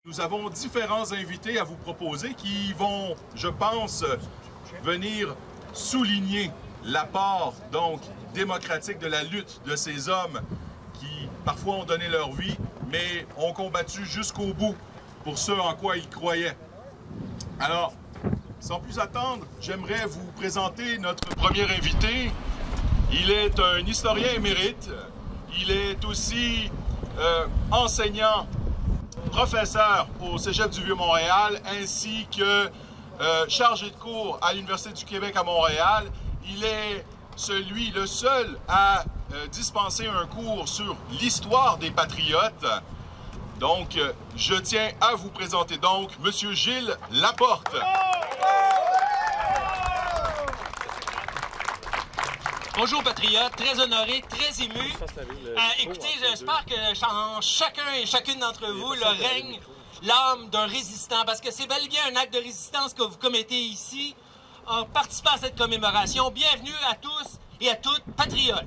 Nous avons différents invités à vous proposer qui vont, je pense, venir souligner l'apport donc démocratique de la lutte de ces hommes qui parfois ont donné leur vie, mais ont combattu jusqu'au bout pour ce en quoi ils croyaient. Alors, sans plus attendre, j'aimerais vous présenter notre premier invité. Il est un historien émérite. Il est aussi enseignant, professeur au Cégep du Vieux-Montréal, ainsi que chargé de cours à l'Université du Québec à Montréal. Il est le seul à dispenser un cours sur l'histoire des patriotes. Donc, je tiens à vous présenter donc M. Gilles Laporte. Bonjour patriotes, très honoré, très ému. Écoutez, j'espère que en chacun et chacune d'entre vous, le règne l'âme d'un résistant, parce que c'est bel et bien un acte de résistance que vous commettez ici en participant à cette commémoration. Bienvenue à tous et à toutes patriotes.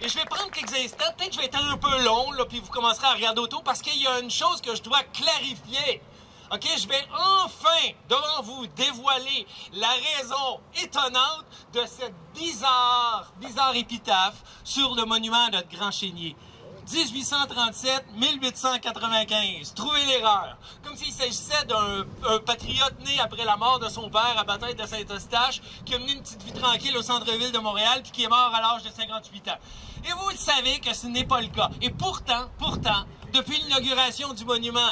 Et je vais prendre quelques instants, peut-être que je vais être un peu long, là, puis vous commencerez à regarder autour, parce qu'il y a une chose que je dois clarifier. OK, je vais enfin, devant vous, dévoiler la raison étonnante de cette bizarre épitaphe sur le monument à notre grand chénier. 1837-1895. Trouvez l'erreur. Comme s'il s'agissait d'un patriote né après la mort de son père à Bataille de Saint-Eustache, qui a mené une petite vie tranquille au centre-ville de Montréal, puis qui est mort à l'âge de 58 ans. Et vous le savez que ce n'est pas le cas. Et pourtant, depuis l'inauguration du monument,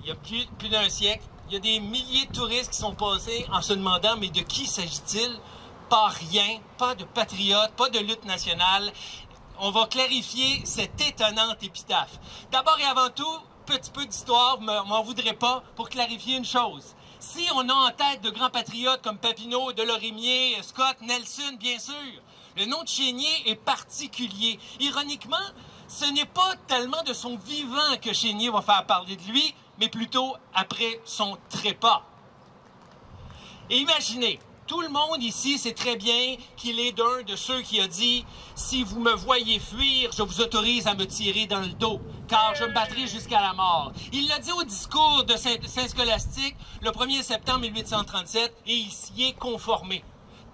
il y a plus d'un siècle, il y a des milliers de touristes qui sont passés en se demandant, mais de qui s'agit-il? Pas rien, pas de patriotes, pas de lutte nationale. On va clarifier cette étonnante épitaphe. D'abord et avant tout, petit peu d'histoire, m'en voudrez pas, pour clarifier une chose. Si on a en tête de grands patriotes comme Papineau, Delorimier, Scott, Nelson, bien sûr, le nom de Chénier est particulier. Ironiquement, ce n'est pas tellement de son vivant que Chénier va faire parler de lui, mais plutôt après son trépas. Et imaginez, tout le monde ici sait très bien qu'il est d'un de ceux qui a dit « Si vous me voyez fuir, je vous autorise à me tirer dans le dos, car je me battrai jusqu'à la mort. » Il l'a dit au discours de Saint-Scolastique le 1er septembre 1837 et il s'y est conformé.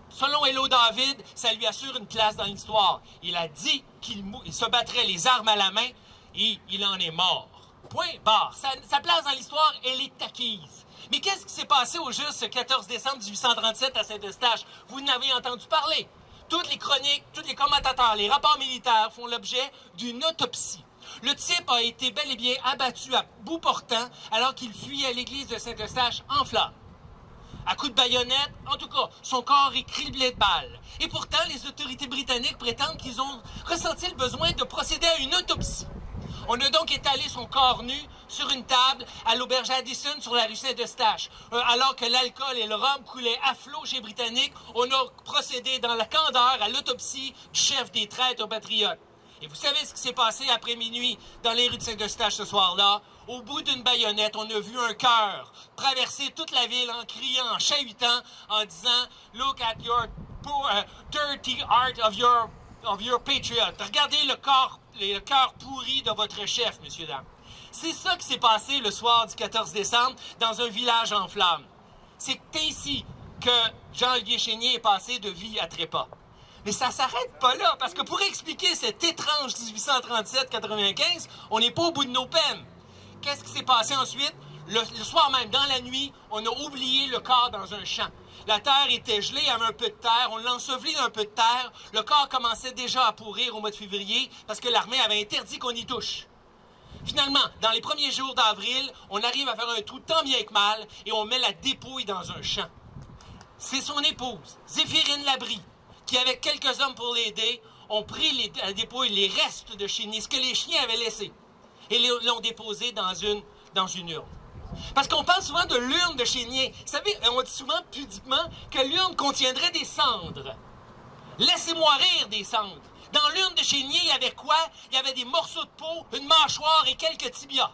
Selon Hello David, ça lui assure une place dans l'histoire. Il a dit qu'il se battrait les armes à la main et il en est mort. Point barre. Sa place dans l'histoire, elle est acquise. Mais qu'est-ce qui s'est passé au juste ce 14 décembre 1837 à Saint-Eustache? Vous n'avez entendu parler. Toutes les chroniques, tous les commentateurs, les rapports militaires font l'objet d'une autopsie. Le type a été bel et bien abattu à bout portant alors qu'il fuyait l'église de Saint-Eustache en flammes. À coups de baïonnette, en tout cas, son corps est criblé de balles. Et pourtant, les autorités britanniques prétendent qu'ils ont ressenti le besoin de procéder à une autopsie. On a donc étalé son corps nu sur une table à l'auberge Addison sur la rue Saint-Eustache. Alors que l'alcool et le rhum coulaient à flot chez les Britanniques, on a procédé dans la candeur à l'autopsie du chef des traîtres patriotes. Et vous savez ce qui s'est passé après minuit dans les rues de Saint-Eustache ce soir-là? Au bout d'une baïonnette, on a vu un cœur traverser toute la ville en criant, en chahutant, en disant « Look at your dirty heart of your patriot. » Regardez le cœur pourri de votre chef, messieurs, dames. C'est ça qui s'est passé le soir du 14 décembre dans un village en flammes. C'est ainsi que Jean-Olivier Chénier est passé de vie à trépas. Mais ça s'arrête pas là, parce que pour expliquer cet étrange 1837-95, on n'est pas au bout de nos peines. Qu'est-ce qui s'est passé ensuite? Le soir même, dans la nuit, on a oublié le corps dans un champ. La terre était gelée, il y avait un peu de terre, on l'a enseveli dans un peu de terre. Le corps commençait déjà à pourrir au mois de février parce que l'armée avait interdit qu'on y touche. Finalement, dans les premiers jours d'avril, on arrive à faire un trou tant bien que mal et on met la dépouille dans un champ. C'est son épouse, Zéphirine Labrie, qui, avec quelques hommes pour l'aider, ont pris la dépouille, les restes de Chénier, ce que les chiens avaient laissé, et l'ont déposé dans une urne. Parce qu'on parle souvent de l'urne de Chénier. Vous savez, on dit souvent pudiquement que l'urne contiendrait des cendres. Laissez-moi rire des cendres. Dans l'urne de Chénier, il y avait quoi? Il y avait des morceaux de peau, une mâchoire et quelques tibias.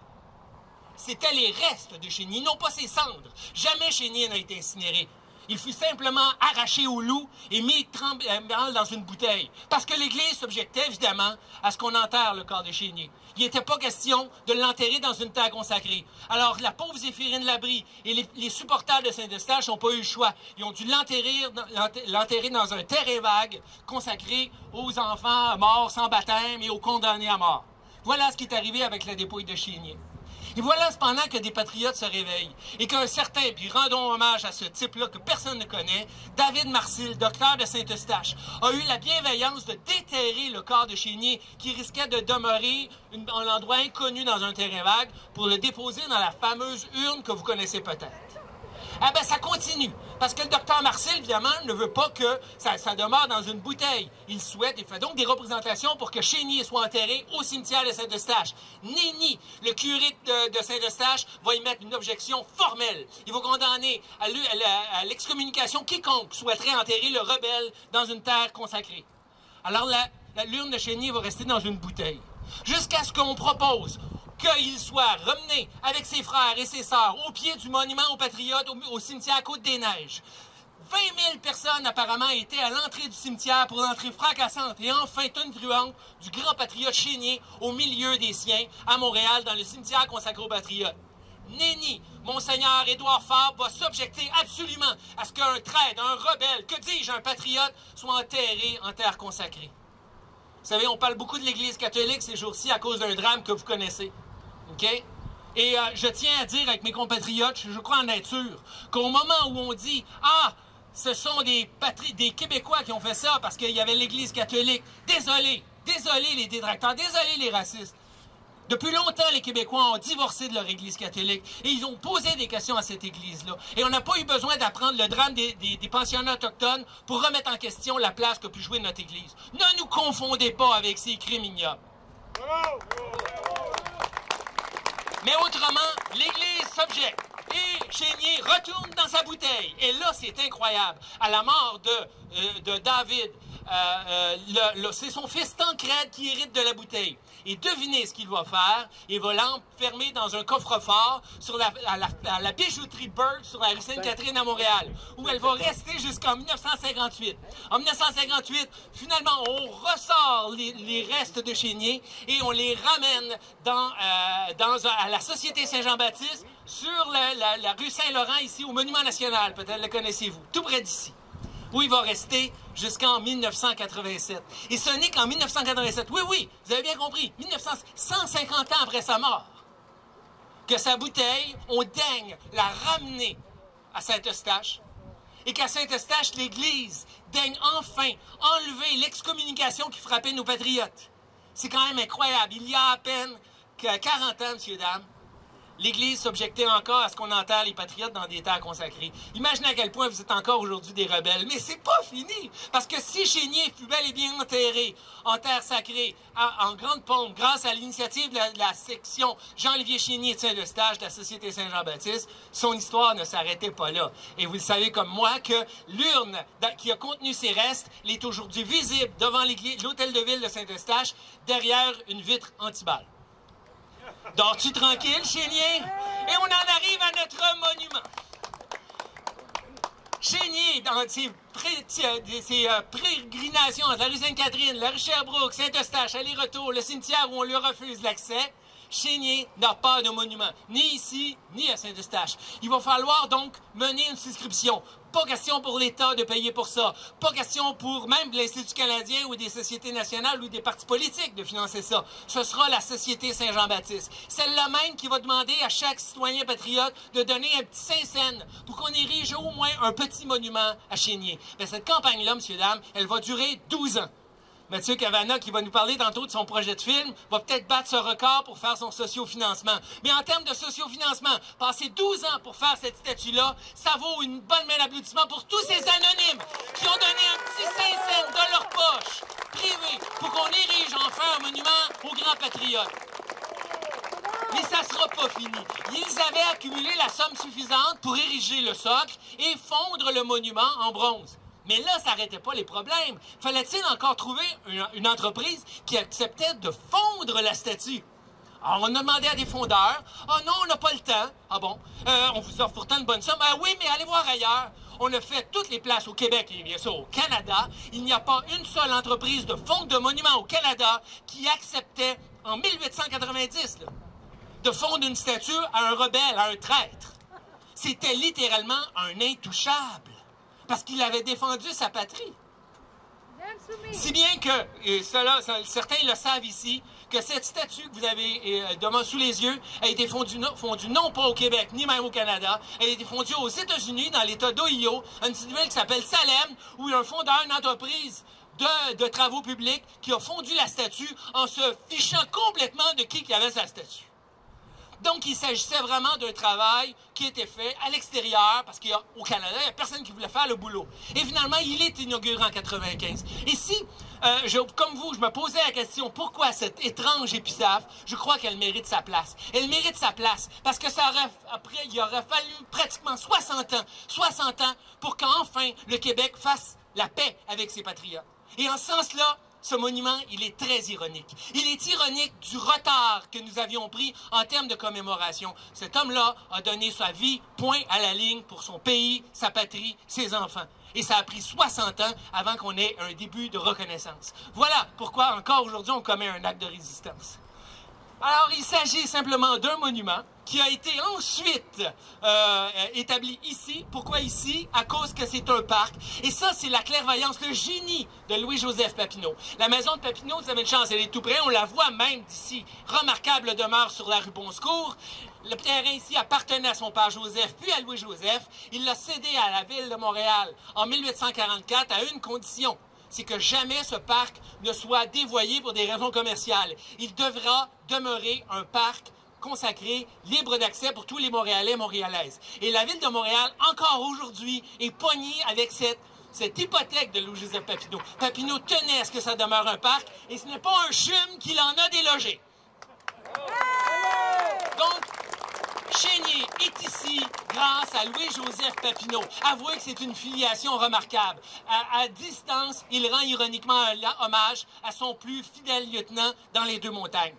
C'était les restes de Chénier, non pas ses cendres. Jamais Chénier n'a été incinéré. Il fut simplement arraché au loup et mis tremblant dans une bouteille. Parce que l'Église s'objectait évidemment à ce qu'on enterre le corps de Chénier. Il n'était pas question de l'enterrer dans une terre consacrée. Alors la pauvre Zéphirine Labrie et les supporters de Saint-Eustache n'ont pas eu le choix. Ils ont dû l'enterrer dans un terrain vague consacré aux enfants morts sans baptême et aux condamnés à mort. Voilà ce qui est arrivé avec la dépouille de Chénier. Et voilà cependant que des patriotes se réveillent et qu'un certain, puis rendons hommage à ce type-là que personne ne connaît, David Marcil, docteur de Saint-Eustache, a eu la bienveillance de déterrer le corps de Chénier qui risquait de demeurer un endroit inconnu dans un terrain vague pour le déposer dans la fameuse urne que vous connaissez peut-être. Ah ben ça continue, parce que le docteur Marcil, évidemment, ne veut pas que ça demeure dans une bouteille. Il souhaite, il fait donc des représentations pour que Chénier soit enterré au cimetière de Saint-Eustache. Ni, le curé de Saint-Eustache va y mettre une objection formelle. Il va condamner à l'excommunication quiconque souhaiterait enterrer le rebelle dans une terre consacrée. Alors l'urne de Chénier va rester dans une bouteille, jusqu'à ce qu'on propose qu'il soit ramené avec ses frères et ses sœurs au pied du monument aux Patriotes au cimetière Côte-des-Neiges. 20 000 personnes apparemment étaient à l'entrée du cimetière pour l'entrée fracassante et enfin tonitruante du grand patriote Chénier au milieu des siens à Montréal dans le cimetière consacré aux Patriotes. Nenni, Monseigneur Édouard Fabre va s'objecter absolument à ce qu'un traître, un rebelle, que dis-je, un patriote, soit enterré en terre consacrée. Vous savez, on parle beaucoup de l'Église catholique ces jours-ci à cause d'un drame que vous connaissez. OK? Et je tiens à dire avec mes compatriotes, je crois en être sûr, qu'au moment où on dit « Ah, ce sont des Québécois qui ont fait ça parce qu'il y avait l'Église catholique. » Désolé les détracteurs, désolé les racistes. Depuis longtemps, les Québécois ont divorcé de leur Église catholique et ils ont posé des questions à cette Église-là. Et on n'a pas eu besoin d'apprendre le drame des pensionnats autochtones pour remettre en question la place que peut jouer notre Église. Ne nous confondez pas avec ces crimes ignobles. Mais autrement, l'Église s'objecte et Chénier retourne dans sa bouteille. Et là, c'est incroyable. À la mort de David, c'est son fils Tancred qui hérite de la bouteille. Et devinez ce qu'il va faire. Il va l'enfermer dans un coffre-fort à la bijouterie Burke sur la rue Sainte-Catherine à Montréal, où elle va rester jusqu'en 1958. En 1958, finalement, on ressort les restes de Chénier et on les ramène à la Société Saint-Jean-Baptiste sur la rue Saint-Laurent, ici au Monument National. Peut-être le connaissez-vous, tout près d'ici, où il va rester jusqu'en 1987. Et ce n'est qu'en 1987, oui, vous avez bien compris, 150 ans après sa mort, que sa bouteille, on daigne la ramener à Saint-Eustache, et qu'à Saint-Eustache, l'Église daigne enfin enlever l'excommunication qui frappait nos patriotes. C'est quand même incroyable. Il y a à peine 40 ans, messieurs, dames, l'Église s'objectait encore à ce qu'on enterre les patriotes dans des terres consacrées. Imaginez à quel point vous êtes encore aujourd'hui des rebelles. Mais c'est pas fini! Parce que si Chénier fut bel et bien enterré en terre sacrée, en grande pompe, grâce à l'initiative de la section Jean-Olivier Chénier de Saint-Eustache de la Société Saint-Jean-Baptiste, son histoire ne s'arrêtait pas là. Et vous le savez comme moi que l'urne qui a contenu ses restes est aujourd'hui visible devant l'hôtel de ville de Saint-Eustache, derrière une vitre anti-balles. Dors-tu tranquille, Chénier? Et on en arrive à notre monument. Chénier, dans ses pérégrinations entre la rue Sainte-Catherine, la rue Sherbrooke, Saint-Eustache, aller-retour, le cimetière où on lui refuse l'accès, Chénier n'a pas de monument, ni ici, ni à Saint-Eustache. Il va falloir donc mener une souscription. Pas question pour l'État de payer pour ça. Pas question pour même l'Institut canadien ou des sociétés nationales ou des partis politiques de financer ça. Ce sera la Société Saint-Jean-Baptiste. Celle-là même qui va demander à chaque citoyen patriote de donner un petit 5 cents pour qu'on érige au moins un petit monument à Chénier. Mais cette campagne-là, messieurs, dames, elle va durer 12 ans. Mathieu Cavana, qui va nous parler tantôt de son projet de film, va peut-être battre ce record pour faire son sociofinancement. Mais en termes de sociofinancement, passer 12 ans pour faire cette statue-là, ça vaut une bonne main d'applaudissement pour tous ces anonymes qui ont donné un petit 5 cents dans leur poche privée pour qu'on érige enfin un monument aux grands patriotes. Mais ça ne sera pas fini. Ils avaient accumulé la somme suffisante pour ériger le socle et fondre le monument en bronze. Mais là, ça n'arrêtait pas les problèmes. Fallait-il encore trouver une entreprise qui acceptait de fondre la statue? Alors, on a demandé à des fondeurs. « Ah non, on n'a pas le temps. »« Ah bon? On vous offre pourtant une bonne somme. »« Ah oui, mais allez voir ailleurs. » On a fait toutes les places au Québec et bien sûr au Canada. Il n'y a pas une seule entreprise de fonds de monuments au Canada qui acceptait, en 1890, là, de fondre une statue à un rebelle, à un traître. C'était littéralement un intouchable, parce qu'il avait défendu sa patrie. Si bien que, et certains le savent ici, que cette statue que vous avez sous les yeux a été fondue non pas au Québec, ni même au Canada, elle a été fondue aux États-Unis, dans l'État d'Ohio, une petite ville qui s'appelle Salem, où il y a un fondeur d'une entreprise de travaux publics qui a fondu la statue en se fichant complètement de qui avait sa statue. Donc, il s'agissait vraiment d'un travail qui était fait à l'extérieur, parce qu'au Canada, il n'y a personne qui voulait faire le boulot. Et finalement, il est inauguré en 1995. Et si, comme vous, je me posais la question, pourquoi cette étrange épitaphe, je crois qu'elle mérite sa place. Elle mérite sa place parce que il aurait fallu pratiquement 60 ans pour qu'enfin le Québec fasse la paix avec ses patriotes. Et en ce sens-là, ce monument, il est très ironique. Il est ironique du retard que nous avions pris en termes de commémoration. Cet homme-là a donné sa vie, point à la ligne, pour son pays, sa patrie, ses enfants. Et ça a pris 60 ans avant qu'on ait un début de reconnaissance. Voilà pourquoi, encore aujourd'hui, on commet un acte de résistance. Alors, il s'agit simplement d'un monument qui a été ensuite établi ici. Pourquoi ici? À cause que c'est un parc. Et ça, c'est la clairvoyance, le génie de Louis-Joseph Papineau. La maison de Papineau, vous avez une chance, elle est tout près. On la voit même d'ici. Remarquable demeure sur la rue Bonsecours. Le terrain ici appartenait à son père Joseph, puis à Louis-Joseph. Il l'a cédé à la ville de Montréal en 1844 à une condition. C'est que jamais ce parc ne soit dévoyé pour des raisons commerciales. Il devra demeurer un parc consacré, libre d'accès pour tous les Montréalais et Montréalaises. Et la ville de Montréal, encore aujourd'hui, est pognée avec cette hypothèque de Louis-Joseph Papineau. Papineau tenait à ce que ça demeure un parc, et ce n'est pas un chum qui l'en a délogé. Donc, Chénier est ici grâce à Louis-Joseph Papineau. Avouez que c'est une filiation remarquable. À distance, il rend ironiquement un hommage à son plus fidèle lieutenant dans les Deux-Montagnes.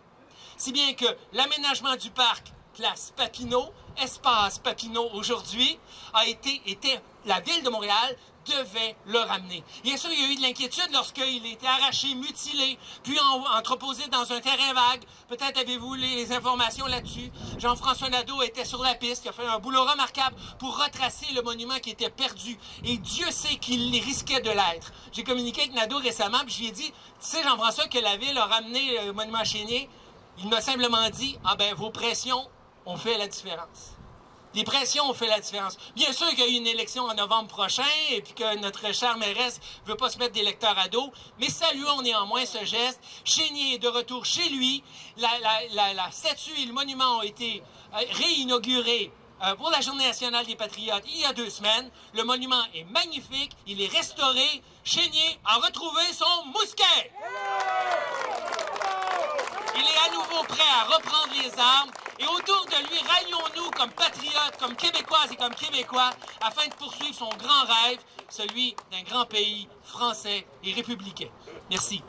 Si bien que l'aménagement du parc, place Papineau, espace Papineau aujourd'hui, était la ville de Montréal devait le ramener. Bien sûr, il y a eu de l'inquiétude lorsqu'il a été arraché, mutilé, puis entreposé dans un terrain vague. Peut-être avez-vous les informations là-dessus. Jean-François Nadeau était sur la piste, il a fait un boulot remarquable pour retracer le monument qui était perdu. Et Dieu sait qu'il risquait de l'être. J'ai communiqué avec Nadeau récemment, puis je lui ai dit, tu sais, Jean-François, que la ville a ramené le monument Chénier. Il m'a simplement dit, ah ben, vos pressions ont fait la différence. Les pressions ont fait la différence. Bien sûr qu'il y a eu une élection en novembre prochain et puis que notre chère mairesse ne veut pas se mettre d'électeurs à dos, mais saluons néanmoins ce geste. Chénier est de retour chez lui. La statue et le monument ont été réinaugurés pour la Journée nationale des Patriotes il y a 2 semaines. Le monument est magnifique, il est restauré. Chénier a retrouvé son mousquet. Il est à nouveau prêt à reprendre les armes et autour de lui, rallions-nous comme patriotes, comme Québécoises et comme Québécois afin de poursuivre son grand rêve, celui d'un grand pays français et républicain. Merci.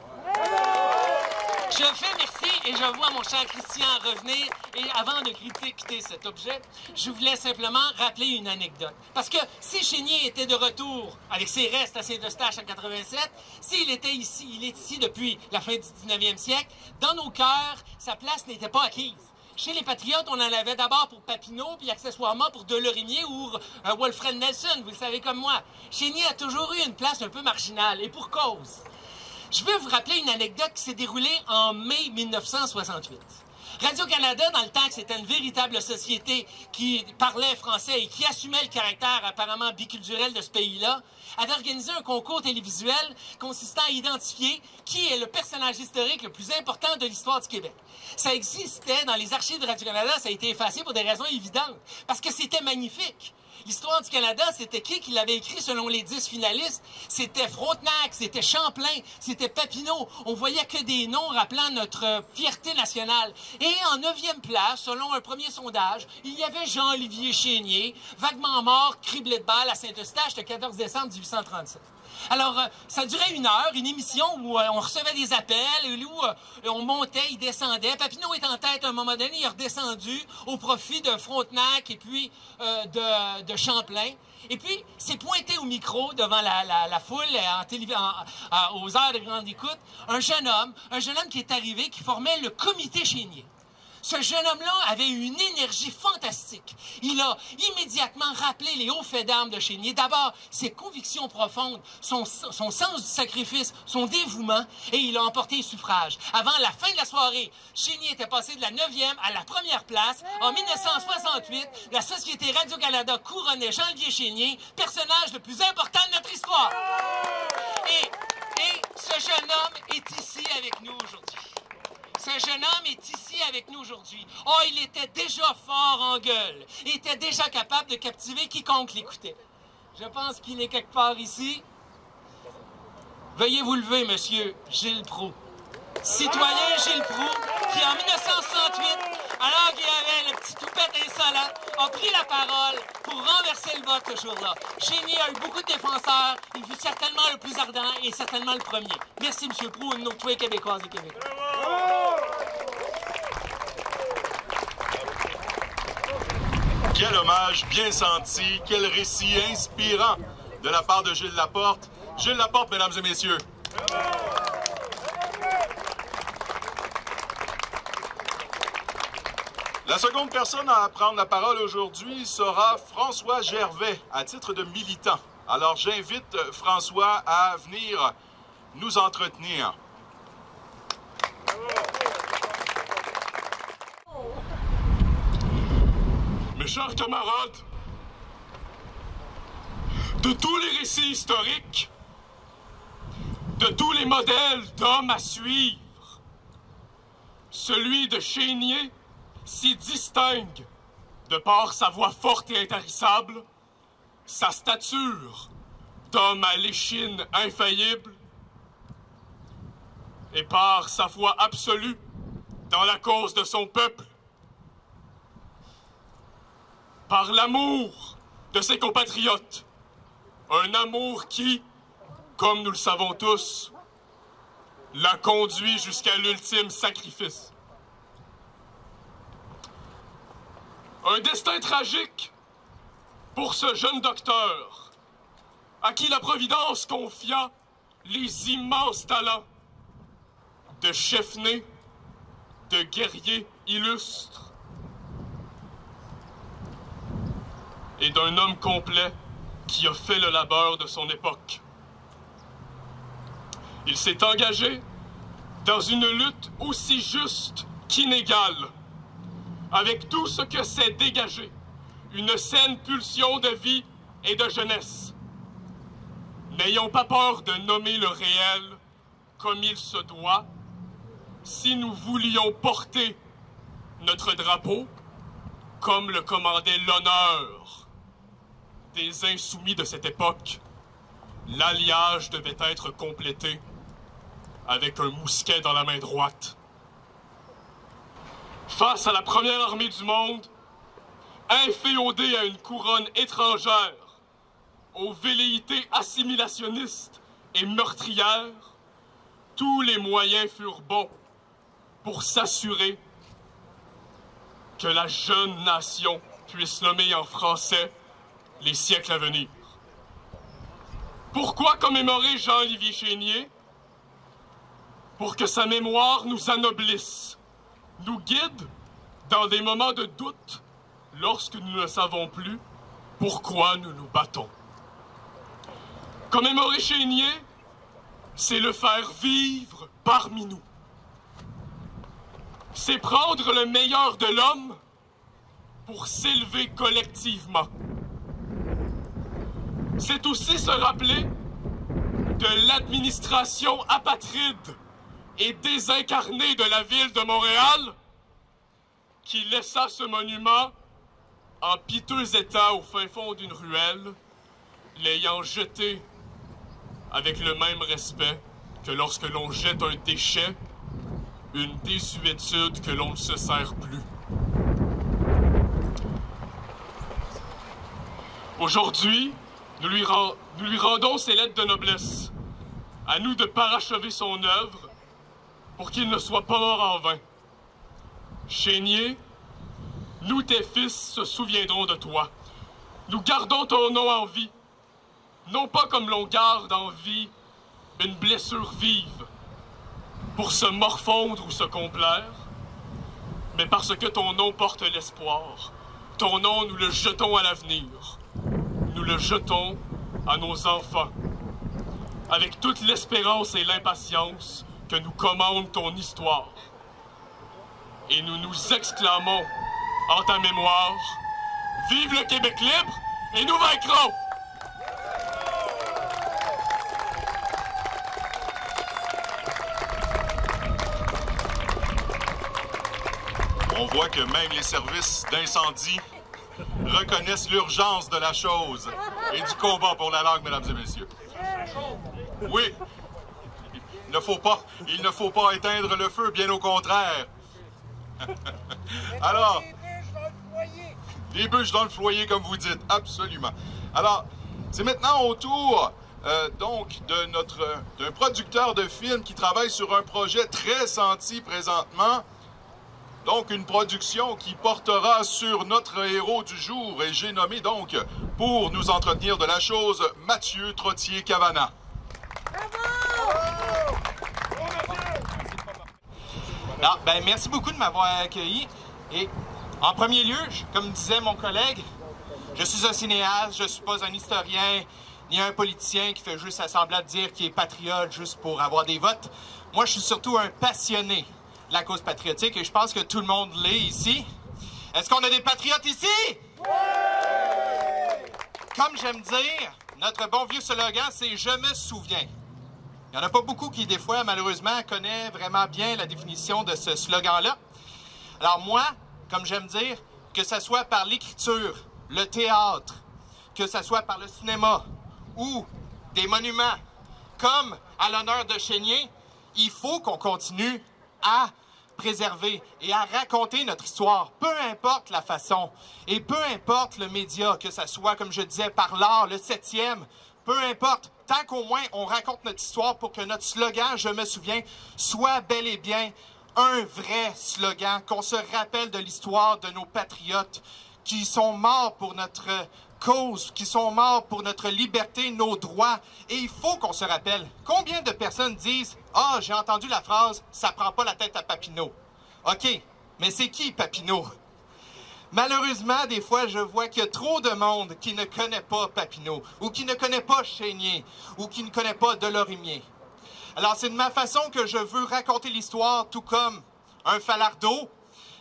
Je fais merci et je vois mon cher Christian revenir. Et avant de quitter cet objet, je voulais simplement rappeler une anecdote. Parce que si Chénier était de retour avec ses restes à Saint-Eustache en 87, s'il était ici, il est ici depuis la fin du 19e siècle, dans nos cœurs, sa place n'était pas acquise. Chez les Patriotes, on en avait d'abord pour Papineau, puis accessoirement pour Delorimier ou Wilfred Nelson, vous le savez comme moi. Chénier a toujours eu une place un peu marginale, et pour cause. Je veux vous rappeler une anecdote qui s'est déroulée en mai 1968. Radio-Canada, dans le temps que c'était une véritable société qui parlait français et qui assumait le caractère apparemment biculturel de ce pays-là, avait organisé un concours télévisuel consistant à identifier qui est le personnage historique le plus important de l'histoire du Québec. Ça existait dans les archives de Radio-Canada, ça a été effacé pour des raisons évidentes, parce que c'était magnifique. L'histoire du Canada, c'était qui l'avait écrit selon les 10 finalistes? C'était Frontenac, c'était Champlain, c'était Papineau. On voyait que des noms rappelant notre fierté nationale. Et en 9e place, selon un premier sondage, il y avait Jean-Olivier Chénier, vaguement mort, criblé de balles à Saint-Eustache le 14 décembre 1837. Alors, ça durait 1 heure, une émission où on recevait des appels, où on montait, il descendait. Papineau est en tête à un moment donné, il est redescendu au profit de Frontenac et puis de Champlain. Et puis, s'est pointé au micro devant la foule aux heures de grande écoute, un jeune homme qui est arrivé, qui formait le comité Chénier. Ce jeune homme-là avait une énergie fantastique. Il a immédiatement rappelé les hauts faits d'armes de Chénier. D'abord, ses convictions profondes, son sens du sacrifice, son dévouement, et il a emporté le suffrage. Avant la fin de la soirée, Chénier était passé de la 9e à la 1re place. En 1968, la Société Radio-Canada couronnait Jean-Olivier Chénier, personnage le plus important de notre histoire. Et ce jeune homme est ici avec nous aujourd'hui. Ce jeune homme est ici avec nous aujourd'hui. Oh, il était déjà fort en gueule. Il était déjà capable de captiver quiconque l'écoutait. Je pense qu'il est quelque part ici. Veuillez vous lever, monsieur Gilles Proulx. Citoyen Gilles Proulx, qui en 1968, alors qu'il avait le petit toupette insolent, a pris la parole pour renverser le vote ce jour-là. Chénier a eu beaucoup de défenseurs. Il fut certainement le plus ardent et certainement le premier. Merci, M. Proulx, une autre fois québécoise et québécois. Quel hommage bien senti, quel récit inspirant de la part de Gilles Laporte. Gilles Laporte, mesdames et messieurs. La seconde personne à prendre la parole aujourd'hui sera François Gervais, à titre de militant. Alors j'invite François à venir nous entretenir. Mes chers camarades, de tous les récits historiques, de tous les modèles d'hommes à suivre, celui de Chénier s'y distingue de par sa voix forte et intarissable, sa stature d'homme à l'échine infaillible et par sa foi absolue dans la cause de son peuple, par l'amour de ses compatriotes, un amour qui, comme nous le savons tous, l'a conduit jusqu'à l'ultime sacrifice. Un destin tragique pour ce jeune docteur, à qui la Providence confia les immenses talents de chef-né, de guerrier illustre et d'un homme complet qui a fait le labeur de son époque. Il s'est engagé dans une lutte aussi juste qu'inégale, avec tout ce que c'est dégagé, une saine pulsion de vie et de jeunesse. N'ayons pas peur de nommer le réel comme il se doit, si nous voulions porter notre drapeau comme le commandait l'honneur des insoumis de cette époque. L'alliage devait être complété avec un mousquet dans la main droite. Face à la première armée du monde, inféodée à une couronne étrangère, aux velléités assimilationnistes et meurtrières, tous les moyens furent bons pour s'assurer que la jeune nation puisse nommer en français les siècles à venir. Pourquoi commémorer Jean-Olivier Chénier? Pour que sa mémoire nous anoblisse, nous guide dans des moments de doute lorsque nous ne savons plus pourquoi nous nous battons. Commémorer Chénier, c'est le faire vivre parmi nous. C'est prendre le meilleur de l'homme pour s'élever collectivement. C'est aussi se rappeler de l'administration apatride et désincarnée de la ville de Montréal qui laissa ce monument en piteux état au fin fond d'une ruelle, l'ayant jeté avec le même respect que lorsque l'on jette un déchet, une désuétude que l'on ne se sert plus. Aujourd'hui, nous lui nous lui rendons ses lettres de noblesse. À nous de parachever son œuvre pour qu'il ne soit pas mort en vain. Chénier, nous, tes fils, se souviendrons de toi. Nous gardons ton nom en vie, non pas comme l'on garde en vie une blessure vive, pour se morfondre ou se complaire, mais parce que ton nom porte l'espoir. Ton nom, nous le jetons à l'avenir. Nous le jetons à nos enfants, avec toute l'espérance et l'impatience que nous commande ton histoire. Et nous nous exclamons en ta mémoire, vive le Québec libre et nous vaincrons! On voit que même les services d'incendie reconnaissent l'urgence de la chose et du combat pour la langue, mesdames et messieurs. Oui, il ne faut pas éteindre le feu, bien au contraire. Alors, des bûches dans le foyer, comme vous dites, absolument. Alors, c'est maintenant au tour donc d'un producteur de films qui travaille sur un projet très senti présentement. Donc, une production qui portera sur notre héros du jour. Et j'ai nommé donc, pour nous entretenir de la chose, Mathieu Trottier-Cavana. Ah, ben, merci beaucoup de m'avoir accueilli. Et en premier lieu, comme disait mon collègue, je suis un cinéaste, je ne suis pas un historien ni un politicien qui fait juste semblant de dire qu'il est patriote juste pour avoir des votes. Moi, je suis surtout un passionné de la cause patriotique et je pense que tout le monde l'est ici. Est-ce qu'on a des patriotes ici? Oui! Comme j'aime dire, notre bon vieux slogan, c'est « Je me souviens ». Il n'y en a pas beaucoup qui, des fois, malheureusement, connaissent vraiment bien la définition de ce slogan-là. Alors moi, comme j'aime dire, que ce soit par l'écriture, le théâtre, que ce soit par le cinéma ou des monuments, comme à l'honneur de Chénier, il faut qu'on continue à préserver et à raconter notre histoire, peu importe la façon et peu importe le média, que ce soit, comme je disais, par l'art, le 7e, peu importe, tant qu'au moins on raconte notre histoire pour que notre slogan « Je me souviens » soit bel et bien un vrai slogan, qu'on se rappelle de l'histoire de nos patriotes qui sont morts pour notre cause, qui sont morts pour notre liberté, nos droits. Et il faut qu'on se rappelle. Combien de personnes disent « Ah, j'ai entendu la phrase « Ça prend pas la tête à Papineau ». OK, mais c'est qui Papineau? Malheureusement, des fois, je vois qu'il y a trop de monde qui ne connaît pas Papineau, ou qui ne connaît pas Chénier, ou qui ne connaît pas Delorimier. Alors, c'est de ma façon que je veux raconter l'histoire, tout comme un Falardeau.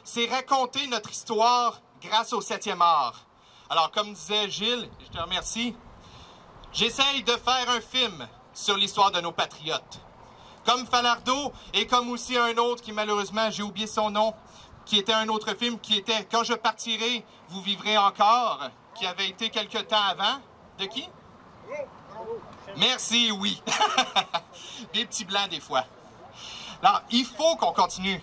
C'est raconter notre histoire grâce au 7e art. Alors, comme disait Gilles, je te remercie, j'essaye de faire un film sur l'histoire de nos patriotes. Comme Falardeau et comme aussi un autre qui, malheureusement, j'ai oublié son nom, qui était un autre film qui était « Quand je partirai, vous vivrez encore », qui avait été quelque temps avant. De qui? Merci, oui. Des petits blancs des fois. Alors, il faut qu'on continue.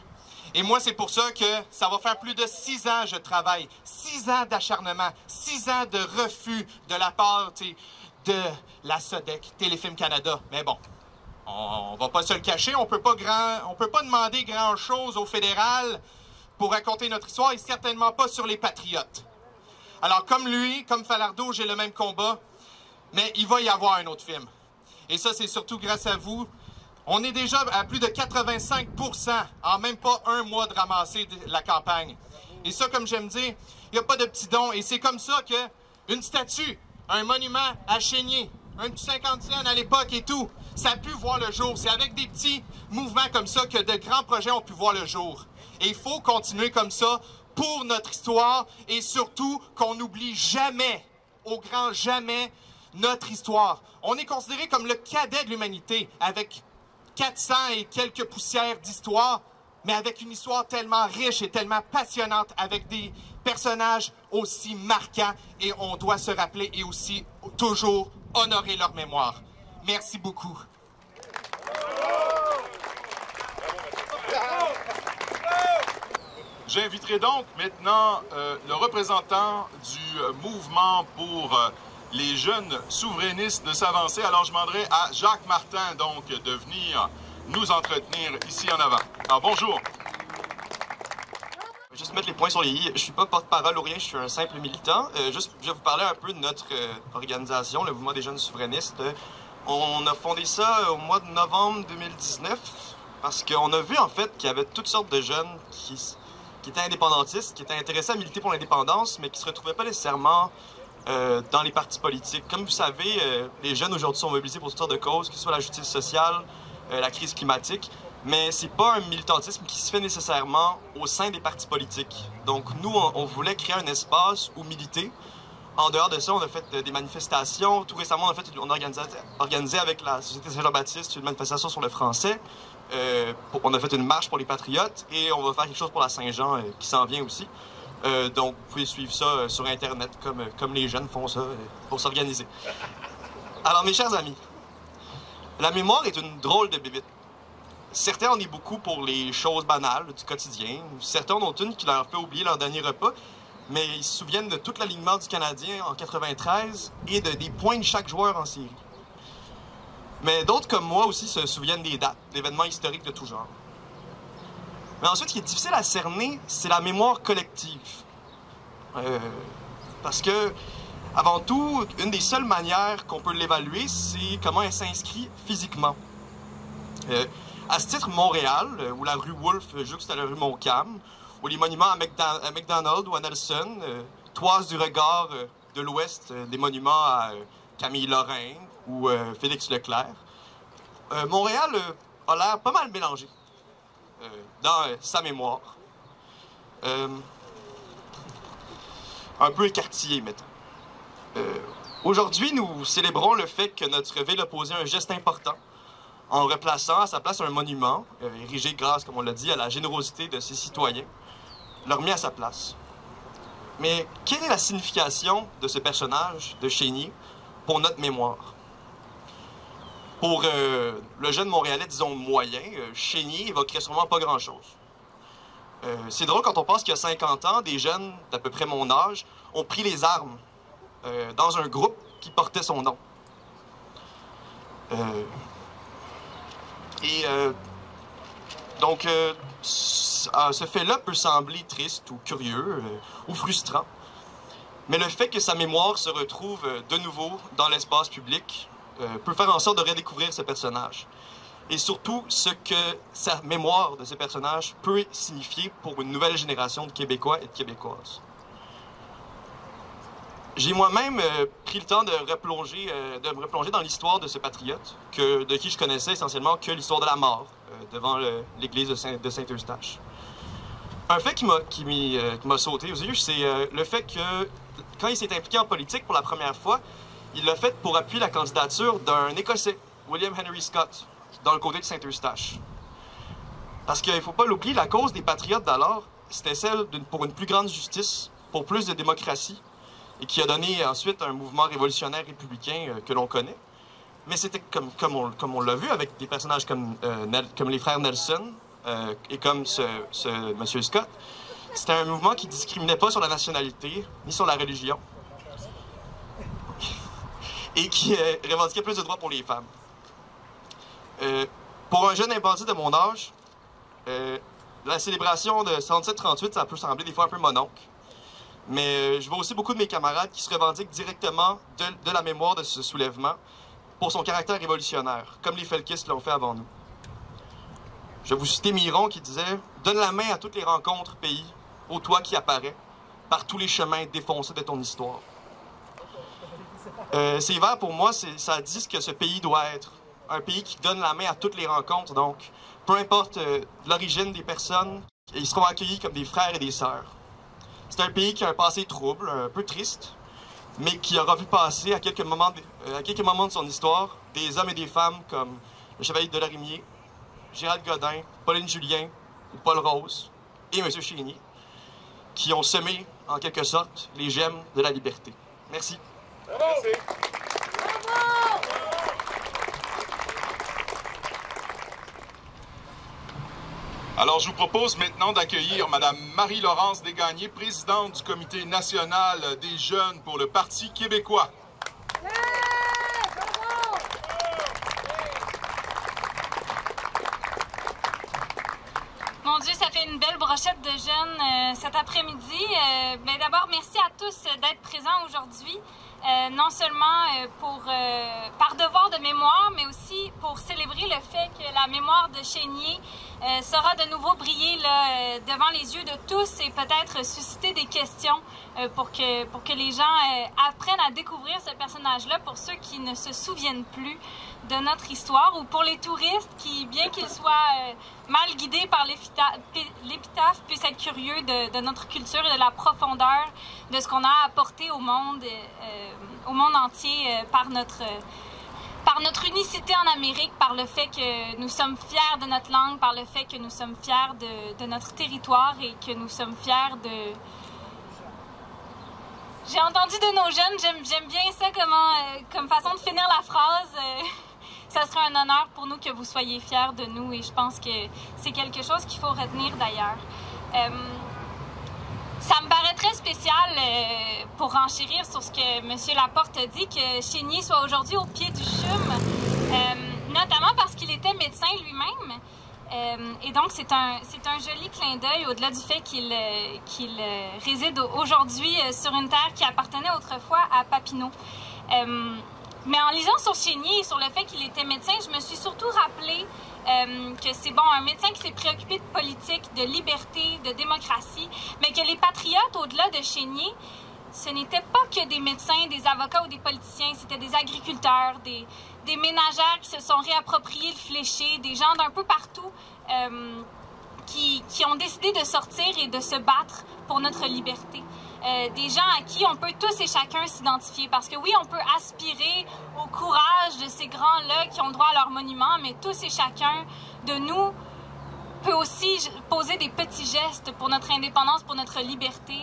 Et moi, c'est pour ça que ça va faire plus de 6 ans que je travaille. 6 ans d'acharnement, 6 ans de refus de la part de la SODEC, Téléfilm Canada. Mais bon, on va pas se le cacher, on peut pas demander grand-chose au fédéral pour raconter notre histoire et certainement pas sur les patriotes. Alors, comme lui, comme Falardeau, j'ai le même combat, mais il va y avoir un autre film. Et ça, c'est surtout grâce à vous. On est déjà à plus de 85% en même pas un mois de ramasser la campagne. Et ça, comme j'aime dire, il n'y a pas de petits dons. Et c'est comme ça qu'une statue, un monument à Chénier, un petit 50 cents à l'époque et tout, ça a pu voir le jour. C'est avec des petits mouvements comme ça que de grands projets ont pu voir le jour. Et il faut continuer comme ça pour notre histoire et surtout qu'on n'oublie jamais, au grand jamais, notre histoire. On est considéré comme le cadet de l'humanité avec 400 et quelques poussières d'histoire, mais avec une histoire tellement riche et tellement passionnante, avec des personnages aussi marquants, et on doit se rappeler et aussi toujours honorer leur mémoire. Merci beaucoup. J'inviterai donc maintenant le représentant du mouvement pour les jeunes souverainistes de s'avancer. Alors, je demanderai à Jacques Martin, donc, de venir nous entretenir ici en avant. Alors, bonjour. Juste mettre les points sur les i. Je suis pas porte-parole ou rien, je suis un simple militant. Je vais vous parler un peu de notre organisation, le Mouvement des jeunes souverainistes. On a fondé ça au mois de novembre 2019 parce qu'on a vu en fait qu'il y avait toutes sortes de jeunes qui étaient indépendantistes, qui étaient intéressés à militer pour l'indépendance, mais qui se retrouvaient pas nécessairement dans les partis politiques. Comme vous savez, les jeunes aujourd'hui sont mobilisés pour toutes sortes de causes, que ce soit la justice sociale, la crise climatique, mais c'est pas un militantisme qui se fait nécessairement au sein des partis politiques. Donc nous, on voulait créer un espace où militer. En dehors de ça, on a fait des manifestations. Tout récemment, on a organisé avec la Société Saint-Jean-Baptiste une manifestation sur le français. On a fait une marche pour les Patriotes et on va faire quelque chose pour la Saint-Jean qui s'en vient aussi. Donc, vous pouvez suivre ça sur Internet comme les jeunes font ça pour s'organiser. Alors, mes chers amis, la mémoire est une drôle de bébite. Certains en ont beaucoup pour les choses banales du quotidien. Certains en ont une qui leur fait oublier leur dernier repas. Mais ils se souviennent de tout l'alignement du Canadien en 93 et des points de chaque joueur en série. Mais d'autres comme moi aussi se souviennent des dates, d'événements historiques de tout genre. Mais ensuite, ce qui est difficile à cerner, c'est la mémoire collective. Parce que, avant tout, une des seules manières qu'on peut l'évaluer, c'est comment elle s'inscrit physiquement. À ce titre, Montréal, où la rue Wolfe jouxte à la rue Montcalm, ou les monuments à McDonald ou à Nelson, toisent du regard de l'Ouest des monuments à Camille Lorrain ou Félix Leclerc. Montréal a l'air pas mal mélangé dans sa mémoire. Un peu écartillé, mettons. Aujourd'hui, nous célébrons le fait que notre ville a posé un geste important en replaçant à sa place un monument, érigé grâce, comme on l'a dit, à la générosité de ses citoyens, l'a remis à sa place. Mais quelle est la signification de ce personnage de Chénier pour notre mémoire? Pour le jeune Montréalais, disons, moyen, Chénier évoquerait sûrement pas grand-chose. C'est drôle quand on pense qu'il y a 50 ans, des jeunes d'à peu près mon âge ont pris les armes dans un groupe qui portait son nom. Donc, ce fait-là peut sembler triste ou curieux ou frustrant, mais le fait que sa mémoire se retrouve de nouveau dans l'espace public peut faire en sorte de redécouvrir ce personnage. Et surtout, ce que sa mémoire de ce personnage peut signifier pour une nouvelle génération de Québécois et de Québécoises. J'ai moi-même pris le temps de me replonger dans l'histoire de ce patriote, de qui je connaissais essentiellement que l'histoire de la mort devant l'église de Saint-Eustache. Un fait qui m'a sauté aux yeux, c'est le fait que quand il s'est impliqué en politique pour la première fois, il l'a fait pour appuyer la candidature d'un Écossais, William Henry Scott, dans le comté de Saint-Eustache. Parce qu'il ne faut pas l'oublier, la cause des patriotes d'alors, c'était celle pour une plus grande justice, pour plus de démocratie, et qui a donné ensuite un mouvement révolutionnaire républicain que l'on connaît. Mais c'était comme on l'a vu avec des personnages comme les frères Nelson et comme ce monsieur Scott. C'était un mouvement qui ne discriminait pas sur la nationalité ni sur la religion et qui revendiquait plus de droits pour les femmes. Pour un jeune implanté de mon âge, la célébration de 67-38, ça peut sembler des fois un peu mononcle. Mais je vois aussi beaucoup de mes camarades qui se revendiquent directement de la mémoire de ce soulèvement pour son caractère révolutionnaire, comme les Felkistes l'ont fait avant nous. Je vais vous citer Miron qui disait « Donne la main à toutes les rencontres, pays, ô toi qui apparaît, par tous les chemins défoncés de ton histoire. » Ces vers, pour moi, ça dit ce que ce pays doit être. Un pays qui donne la main à toutes les rencontres, donc peu importe l'origine des personnes, ils seront accueillis comme des frères et des sœurs. C'est un pays qui a un passé trouble, un peu triste, mais qui aura vu passer à quelques moments de son histoire des hommes et des femmes comme le Chevalier de Lorimier, Gérald Godin, Pauline Julien ou Paul Rose et M. Chénier, qui ont semé, en quelque sorte, les gemmes de la liberté. Merci. Merci. Alors, je vous propose maintenant d'accueillir Mme Marie-Laurence Desgagnés, présidente du Comité national des jeunes pour le Parti québécois. Mon Dieu, ça fait une belle brochette de jeunes cet après-midi. D'abord, merci à tous d'être présents aujourd'hui. Non seulement par devoir de mémoire, mais aussi pour célébrer le fait que la mémoire de Chénier sera de nouveau briller là, devant les yeux de tous et peut-être susciter des questions pour que les gens apprennent à découvrir ce personnage-là pour ceux qui ne se souviennent plus de notre histoire ou pour les touristes qui, bien qu'ils soient mal guidés par l'épitaphe, puissent être curieux de notre culture et de la profondeur de ce qu'on a apporté au monde entier par notre unicité en Amérique, par le fait que nous sommes fiers de notre langue, par le fait que nous sommes fiers de notre territoire et que nous sommes fiers de... J'ai entendu de nos jeunes, j'aime bien ça comme façon de finir la phrase. Ça serait un honneur pour nous que vous soyez fiers de nous et je pense que c'est quelque chose qu'il faut retenir d'ailleurs. Ça me paraît très spécial pour renchérir sur ce que M. Laporte a dit, que Chénier soit aujourd'hui au pied du CHUM, notamment parce qu'il était médecin lui-même. Et donc, c'est un joli clin d'œil au-delà du fait qu'il réside aujourd'hui sur une terre qui appartenait autrefois à Papineau. Mais en lisant sur Chénier et sur le fait qu'il était médecin, je me suis surtout rappelé que c'est un médecin qui s'est préoccupé de politique, de liberté, de démocratie, mais que les patriotes, au-delà de Chénier, ce n'étaient pas que des médecins, des avocats ou des politiciens, c'était des agriculteurs, des ménagères qui se sont réappropriés le fléché, des gens d'un peu partout qui ont décidé de sortir et de se battre pour notre liberté. Des gens à qui on peut tous et chacun s'identifier. Parce que oui, on peut aspirer au courage de ces grands-là qui ont droit à leur monument, mais tous et chacun de nous peut aussi poser des petits gestes pour notre indépendance, pour notre liberté.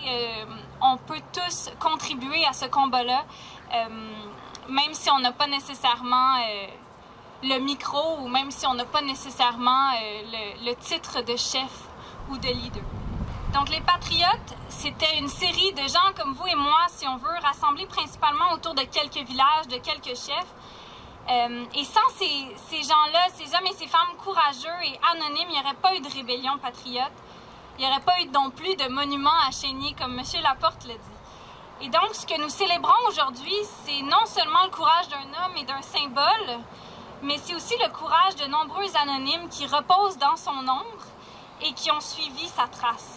On peut tous contribuer à ce combat-là, même si on n'a pas nécessairement le micro ou même si on n'a pas nécessairement le titre de chef ou de leader. Donc, les Patriotes, c'était une série de gens comme vous et moi, si on veut, rassemblés principalement autour de quelques villages, de quelques chefs. Et sans ces gens-là, ces hommes et ces femmes courageux et anonymes, il n'y aurait pas eu de rébellion patriote. Il n'y aurait pas eu non plus de monument à Chénier, comme M. Laporte l'a dit. Et donc, ce que nous célébrons aujourd'hui, c'est non seulement le courage d'un homme et d'un symbole, mais c'est aussi le courage de nombreux anonymes qui reposent dans son ombre et qui ont suivi sa trace.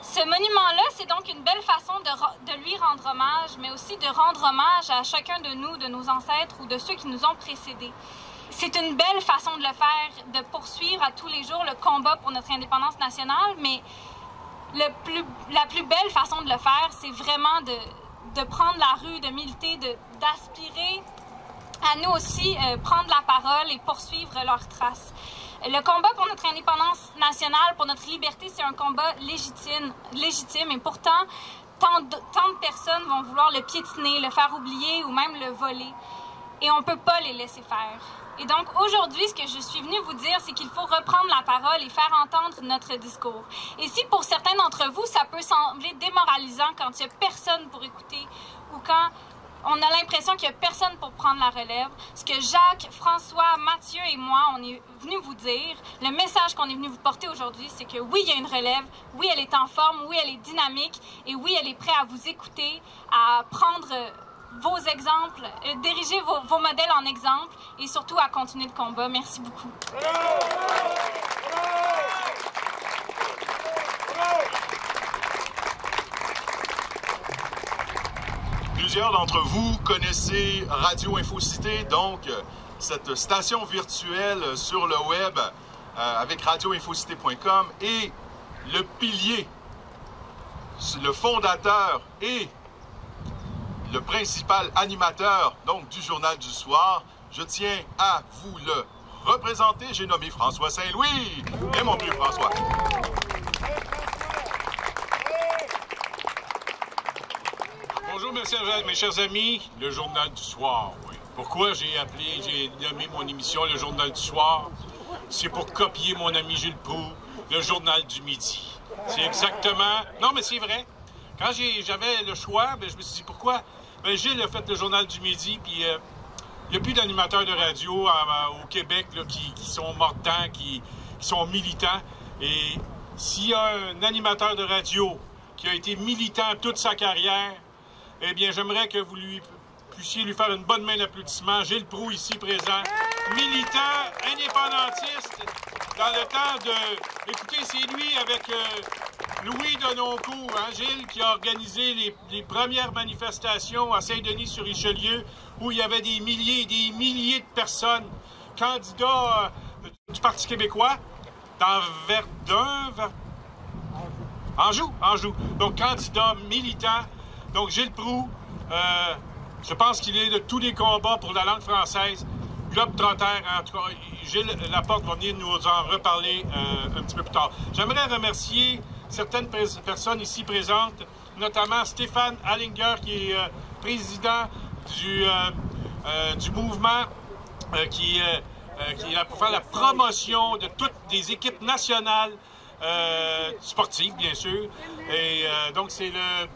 Ce monument-là, c'est donc une belle façon de lui rendre hommage, mais aussi de rendre hommage à chacun de nous, de nos ancêtres ou de ceux qui nous ont précédés. C'est une belle façon de le faire, de poursuivre à tous les jours le combat pour notre indépendance nationale, mais la plus belle façon de le faire, c'est vraiment de prendre la rue, de militer, d'aspirer à nous aussi prendre la parole et poursuivre leurs traces. Le combat pour notre indépendance nationale, pour notre liberté, c'est un combat légitime et pourtant, tant de personnes vont vouloir le piétiner, le faire oublier ou même le voler. Et on ne peut pas les laisser faire. Et donc, aujourd'hui, ce que je suis venue vous dire, c'est qu'il faut reprendre la parole et faire entendre notre discours. Et si pour certains d'entre vous, ça peut sembler démoralisant quand il n'y a personne pour écouter ou quand on a l'impression qu'il n'y a personne pour prendre la relève, ce que Jacques, François, Mathieu et moi, on est venus vous dire, le message qu'on est venu vous porter aujourd'hui, c'est que oui, il y a une relève, oui, elle est en forme, oui, elle est dynamique, et oui, elle est prête à vous écouter, à prendre vos exemples, diriger vos modèles en exemple, et surtout à continuer le combat. Merci beaucoup. Plusieurs d'entre vous connaissez Radio Infocité, donc cette station virtuelle sur le web avec radioinfocité.com et le pilier, le fondateur et le principal animateur donc du Journal du Soir. Je tiens à vous le représenter. J'ai nommé François Saint-Louis. Et mon vieux François. Bonjour mes chers amis, le Journal du Soir, oui. Pourquoi j'ai nommé mon émission le Journal du Soir? C'est pour copier mon ami Gilles Proulx, le Journal du Midi. C'est exactement... Non, mais c'est vrai. Quand j'avais le choix, je me suis dit pourquoi? Gilles a fait le Journal du Midi, puis il n'y a plus d'animateurs de radio au Québec là, qui sont mordants, qui sont militants. Et s'il y a un animateur de radio qui a été militant toute sa carrière, eh bien, j'aimerais que vous puissiez lui faire une bonne main d'applaudissement. Gilles Proulx, ici présent, militant, indépendantiste, dans le temps de... Écoutez, c'est lui avec Louis Denoncourt, hein, Gilles, qui a organisé les premières manifestations à Saint-Denis-sur-Richelieu, où il y avait des milliers et des milliers de personnes, candidats du Parti québécois, dans Verdun, Anjou. Donc, candidat militant. Donc, Gilles Proulx, je pense qu'il est de tous les combats pour la langue française. Globe-Trotter, en tout cas, Gilles Laporte va venir nous en reparler un petit peu plus tard. J'aimerais remercier certaines personnes ici présentes, notamment Stéphane Hallinger, qui est président du mouvement qui est là pour faire la promotion de toutes les équipes nationales sportives, bien sûr. Et donc, c'est le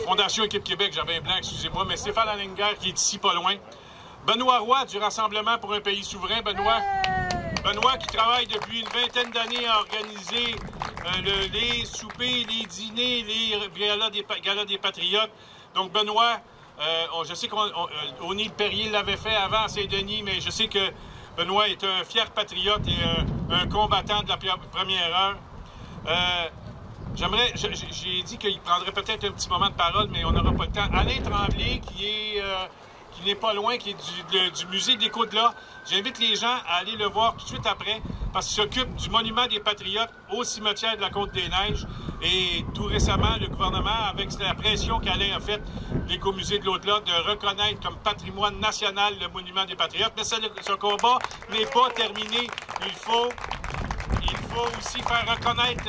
Fondation Équipe Québec, j'avais un blanc, excusez-moi, mais Stéphane Hallinger, qui est ici pas loin. Benoît Roy, du Rassemblement pour un pays souverain. Benoît qui travaille depuis une vingtaine d'années à organiser les soupers, les dîners, les galas des Patriotes. Donc, Benoît, je sais qu'O'Neill Perrier l'avait fait avant à Saint-Denis, mais je sais que Benoît est un fier patriote et un combattant de la première heure. J'ai dit qu'il prendrait peut-être un petit moment de parole, mais on n'aura pas le temps. Alain Tremblay, qui n'est pas loin, qui est du musée de l'Écho-de-là. J'invite les gens à aller le voir tout de suite après, parce qu'il s'occupe du monument des Patriotes au cimetière de la Côte-des-Neiges. Et tout récemment, le gouvernement, avec la pression qu'Alain a faite, l'Écomusée de l'au-delà, de reconnaître comme patrimoine national le monument des Patriotes. Mais ce combat n'est pas terminé. Il faut aussi faire reconnaître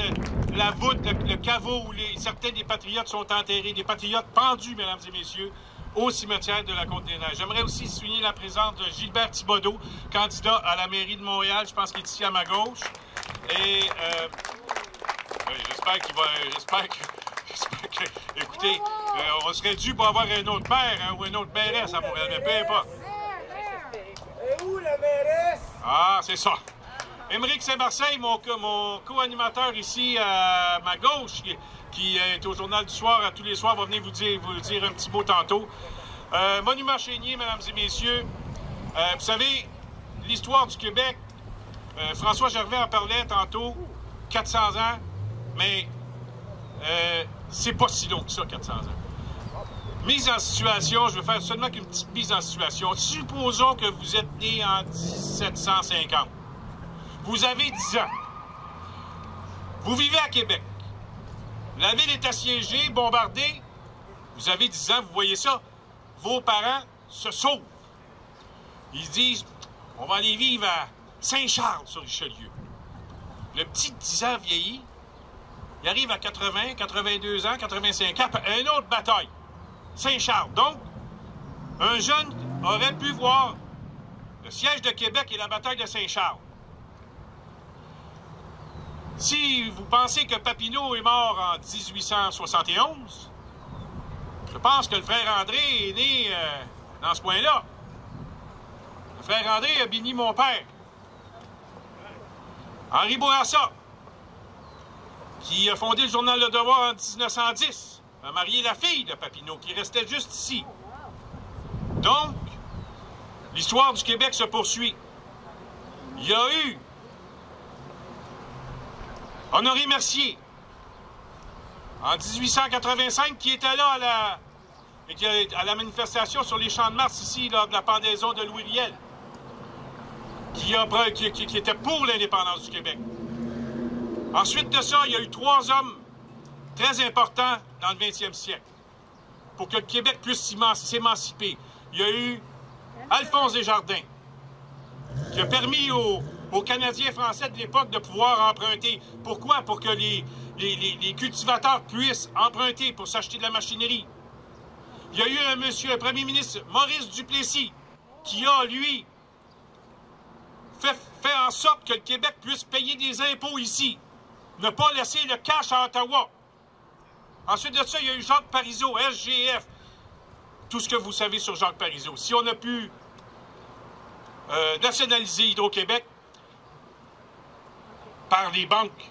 la voûte, le caveau où certains des Patriotes sont enterrés, des Patriotes pendus, mesdames et messieurs, au cimetière de la Côte-des-Neiges. J'aimerais aussi souligner la présence de Gilbert Thibodeau, candidat à la mairie de Montréal, je pense qu'il est ici à ma gauche. Et j'espère que... Écoutez, on serait dû pour avoir un autre maire ou une autre mairesse à Montréal, mais peu importe. Et où la mairesse? Ah, c'est ça. Émeric Saint-Marseille, mon co-animateur ici à ma gauche, qui est au Journal du Soir à tous les soirs, va venir vous dire un petit mot tantôt. Monument Chénier, mesdames et messieurs. Vous savez, l'histoire du Québec, François Gervais en parlait tantôt, 400 ans, mais c'est pas si long que ça, 400 ans. Mise en situation, je vais faire seulement qu'une petite mise en situation. Supposons que vous êtes né en 1750. Vous avez 10 ans. Vous vivez à Québec. La ville est assiégée, bombardée. Vous avez 10 ans, vous voyez ça. Vos parents se sauvent. Ils se disent, on va aller vivre à Saint-Charles sur Richelieu. Le petit 10 ans vieillit. Il arrive à 80, 82 ans, 85 ans, une autre bataille. Saint-Charles. Donc, un jeune aurait pu voir le siège de Québec et la bataille de Saint-Charles. Si vous pensez que Papineau est mort en 1871, je pense que le frère André est né dans ce coin-là. Le frère André a béni mon père. Henri Bourassa, qui a fondé le journal Le Devoir en 1910, a marié la fille de Papineau, qui restait juste ici. Donc, l'histoire du Québec se poursuit. Il y a eu Honoré Mercier, en 1885, qui était là à la manifestation sur les Champs de Mars, ici, lors de la pendaison de Louis Riel, qui était pour l'indépendance du Québec. Ensuite de ça, il y a eu 3 hommes très importants dans le 20e siècle pour que le Québec puisse s'émanciper. Il y a eu Alphonse Desjardins, qui a permis aux Canadiens français de l'époque de pouvoir emprunter. Pourquoi? Pour que les cultivateurs puissent emprunter pour s'acheter de la machinerie. Il y a eu un premier ministre, Maurice Duplessis, qui a, lui, fait en sorte que le Québec puisse payer des impôts ici. Ne pas laisser le cash à Ottawa. Ensuite de ça, il y a eu Jacques Parizeau, SGF. Tout ce que vous savez sur Jacques Parizeau. Si on a pu nationaliser Hydro-Québec par les banques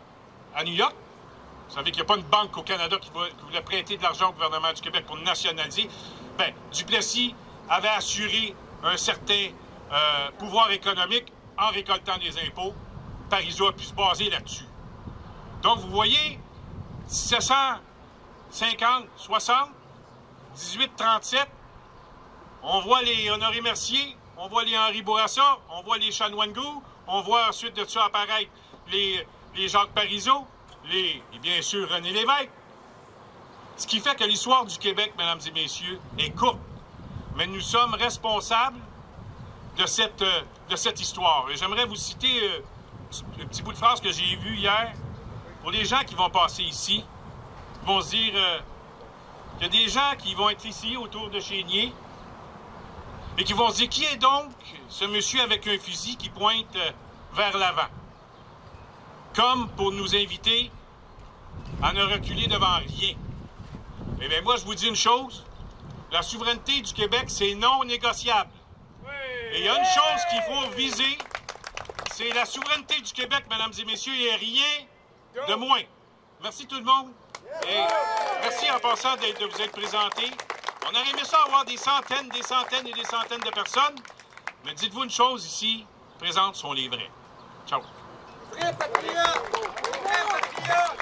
à New York. Vous savez qu'il n'y a pas une banque au Canada qui voulait prêter de l'argent au gouvernement du Québec pour nationaliser. Bien, Duplessis avait assuré un certain pouvoir économique en récoltant des impôts. Parizeau a pu se baser là-dessus. Donc, vous voyez, 1750, 60, 1837, on voit les Honoré Mercier, on voit les Henri Bourassa, on voit les Chanoine-Gou, on voit ensuite de ça apparaître les Jacques Parizeau, et bien sûr René Lévesque. Ce qui fait que l'histoire du Québec, mesdames et messieurs, est courte. Mais nous sommes responsables de cette histoire. Et j'aimerais vous citer un petit bout de phrase que j'ai vu hier. Pour les gens qui vont passer ici, ils vont se dire qu'il y a des gens qui vont être ici autour de Chénier et qui vont se dire, qui est donc ce monsieur avec un fusil qui pointe vers l'avant? Comme pour nous inviter à ne reculer devant rien. Eh bien, moi, je vous dis une chose. La souveraineté du Québec, c'est non négociable. Et il y a une chose qu'il faut viser, c'est la souveraineté du Québec, mesdames et messieurs, et rien de moins. Merci tout le monde. Et merci en passant de vous être présentés. On aurait aimé ça avoir des centaines et des centaines de personnes. Mais dites-vous une chose ici, présentes sont les vrais. Ciao. Vrai patriote! Vrai patriote!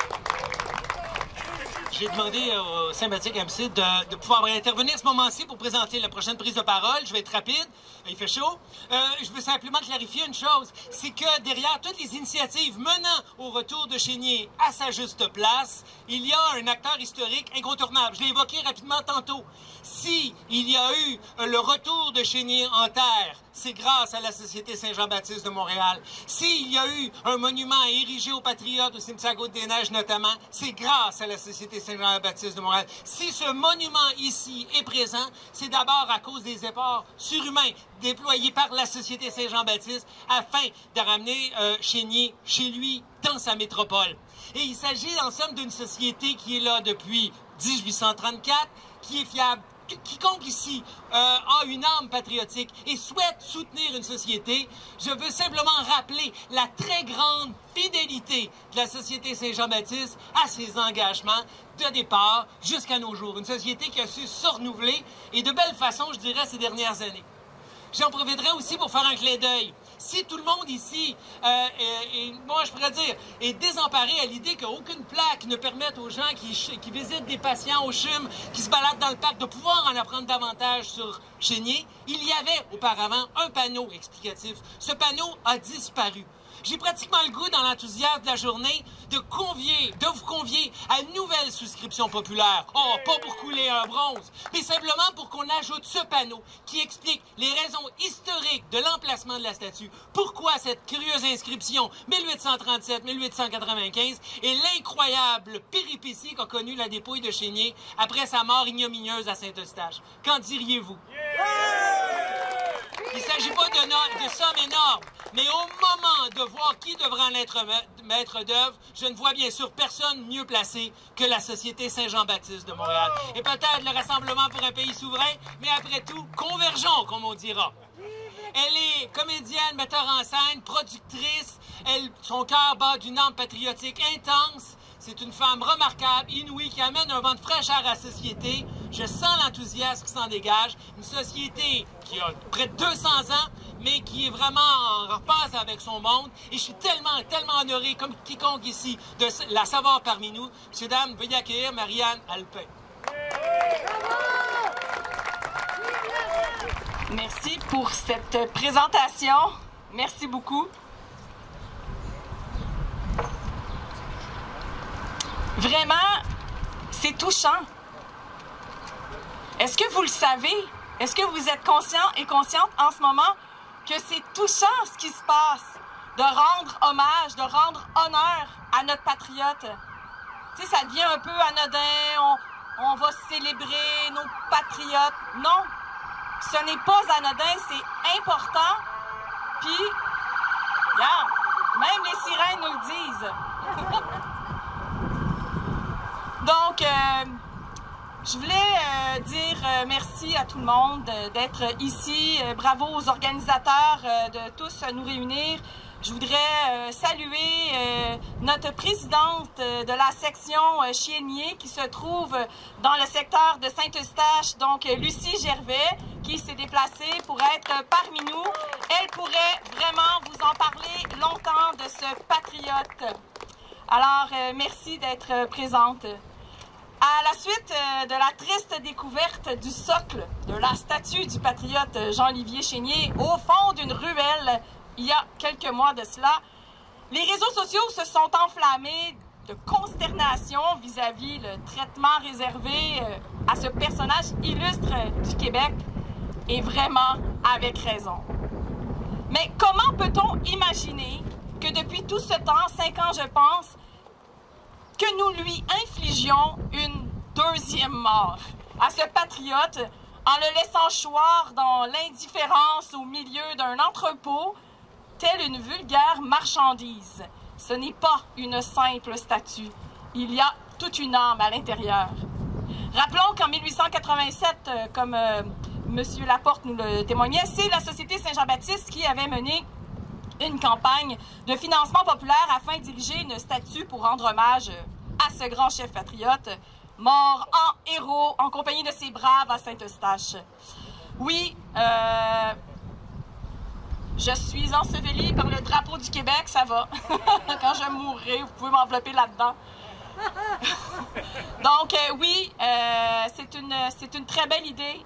J'ai demandé au sympathique MC de pouvoir intervenir à ce moment-ci pour présenter la prochaine prise de parole. Je vais être rapide. Il fait chaud. Je veux simplement clarifier une chose. C'est que derrière toutes les initiatives menant au retour de Chénier à sa juste place, il y a un acteur historique incontournable. Je l'ai évoqué rapidement tantôt. Si il y a eu le retour de Chénier en terre, c'est grâce à la Société Saint-Jean-Baptiste de Montréal. S'il y a eu un monument érigé aux Patriotes au cimetière Côte-des-Neiges notamment, c'est grâce à la Société Saint-Jean-Baptiste de Montréal. Si ce monument ici est présent, c'est d'abord à cause des efforts surhumains déployés par la Société Saint-Jean-Baptiste afin de ramener Chénier chez lui dans sa métropole. Et il s'agit en somme d'une société qui est là depuis 1834, qui est fiable. Quiconque ici a une âme patriotique et souhaite soutenir une société, je veux simplement rappeler la très grande fidélité de la Société Saint-Jean-Baptiste à ses engagements de départ jusqu'à nos jours. Une société qui a su se renouveler et de belle façon, je dirais, ces dernières années. J'en profiterai aussi pour faire un clin d'œil. Si tout le monde ici, moi je pourrais dire, est désemparé à l'idée qu'aucune plaque ne permette aux gens qui visitent des patients au CHUM, qui se baladent dans le parc, de pouvoir en apprendre davantage sur Chénier, il y avait auparavant un panneau explicatif. Ce panneau a disparu. J'ai pratiquement le goût, dans l'enthousiasme de la journée, de vous convier à une nouvelle souscription populaire. Oh, pas pour couler un bronze, mais simplement pour qu'on ajoute ce panneau qui explique les raisons historiques de l'emplacement de la statue, pourquoi cette curieuse inscription 1837-1895 et l'incroyable péripétie qu'a connue la dépouille de Chénier après sa mort ignominieuse à Saint-Eustache. Qu'en diriez-vous? Il ne s'agit pas de sommes énormes, mais au moment de voir qui devra en être maître d'œuvre, je ne vois bien sûr personne mieux placé que la Société Saint-Jean-Baptiste de Montréal. Et peut-être le Rassemblement pour un pays souverain, mais après tout, convergeons, comme on dira. Elle est comédienne, metteur en scène, productrice. Son cœur bat d'une âme patriotique intense. C'est une femme remarquable, inouïe, qui amène un vent de fraîcheur à la société. Je sens l'enthousiasme qui s'en dégage. Une société qui a près de 200 ans, mais qui est vraiment en repasse avec son monde. Et je suis tellement honoré, comme quiconque ici, de la savoir parmi nous. Messieurs, dames, veuillez accueillir Marianne Alpin. Merci pour cette présentation. Merci beaucoup. Vraiment, c'est touchant. Est-ce que vous le savez? Est-ce que vous êtes conscient et consciente en ce moment que c'est touchant ce qui se passe? De rendre hommage, de rendre honneur à notre patriote. Tu sais, ça devient un peu anodin, on va célébrer nos patriotes. Non, ce n'est pas anodin, c'est important. Puis, regarde, même les sirènes nous le disent. Donc, je voulais dire merci à tout le monde d'être ici. Bravo aux organisateurs de tous nous réunir. Je voudrais saluer notre présidente de la section Chénier qui se trouve dans le secteur de Saint-Eustache, donc Lucie Gervais, qui s'est déplacée pour être parmi nous. Elle pourrait vraiment vous en parler longtemps de ce patriote. Alors, merci d'être présente. À la suite de la triste découverte du socle de la statue du patriote Jean-Olivier Chénier au fond d'une ruelle il y a quelques mois de cela, les réseaux sociaux se sont enflammés de consternation vis-à-vis le traitement réservé à ce personnage illustre du Québec, et vraiment avec raison. Mais comment peut-on imaginer que depuis tout ce temps, 5 ans je pense, que nous lui infligions une deuxième mort à ce patriote en le laissant choir dans l'indifférence au milieu d'un entrepôt, telle une vulgaire marchandise. Ce n'est pas une simple statue. Il y a toute une âme à l'intérieur. Rappelons qu'en 1887, comme M. Laporte nous le témoignait, c'est la Société Saint-Jean-Baptiste qui avait mené une campagne de financement populaire afin d'ériger une statue pour rendre hommage à ce grand chef patriote, mort en héros en compagnie de ses braves à Saint-Eustache. Oui, je suis ensevelie par le drapeau du Québec, ça va. Quand je mourrai, vous pouvez m'envelopper là-dedans. Donc, oui, c'est une très belle idée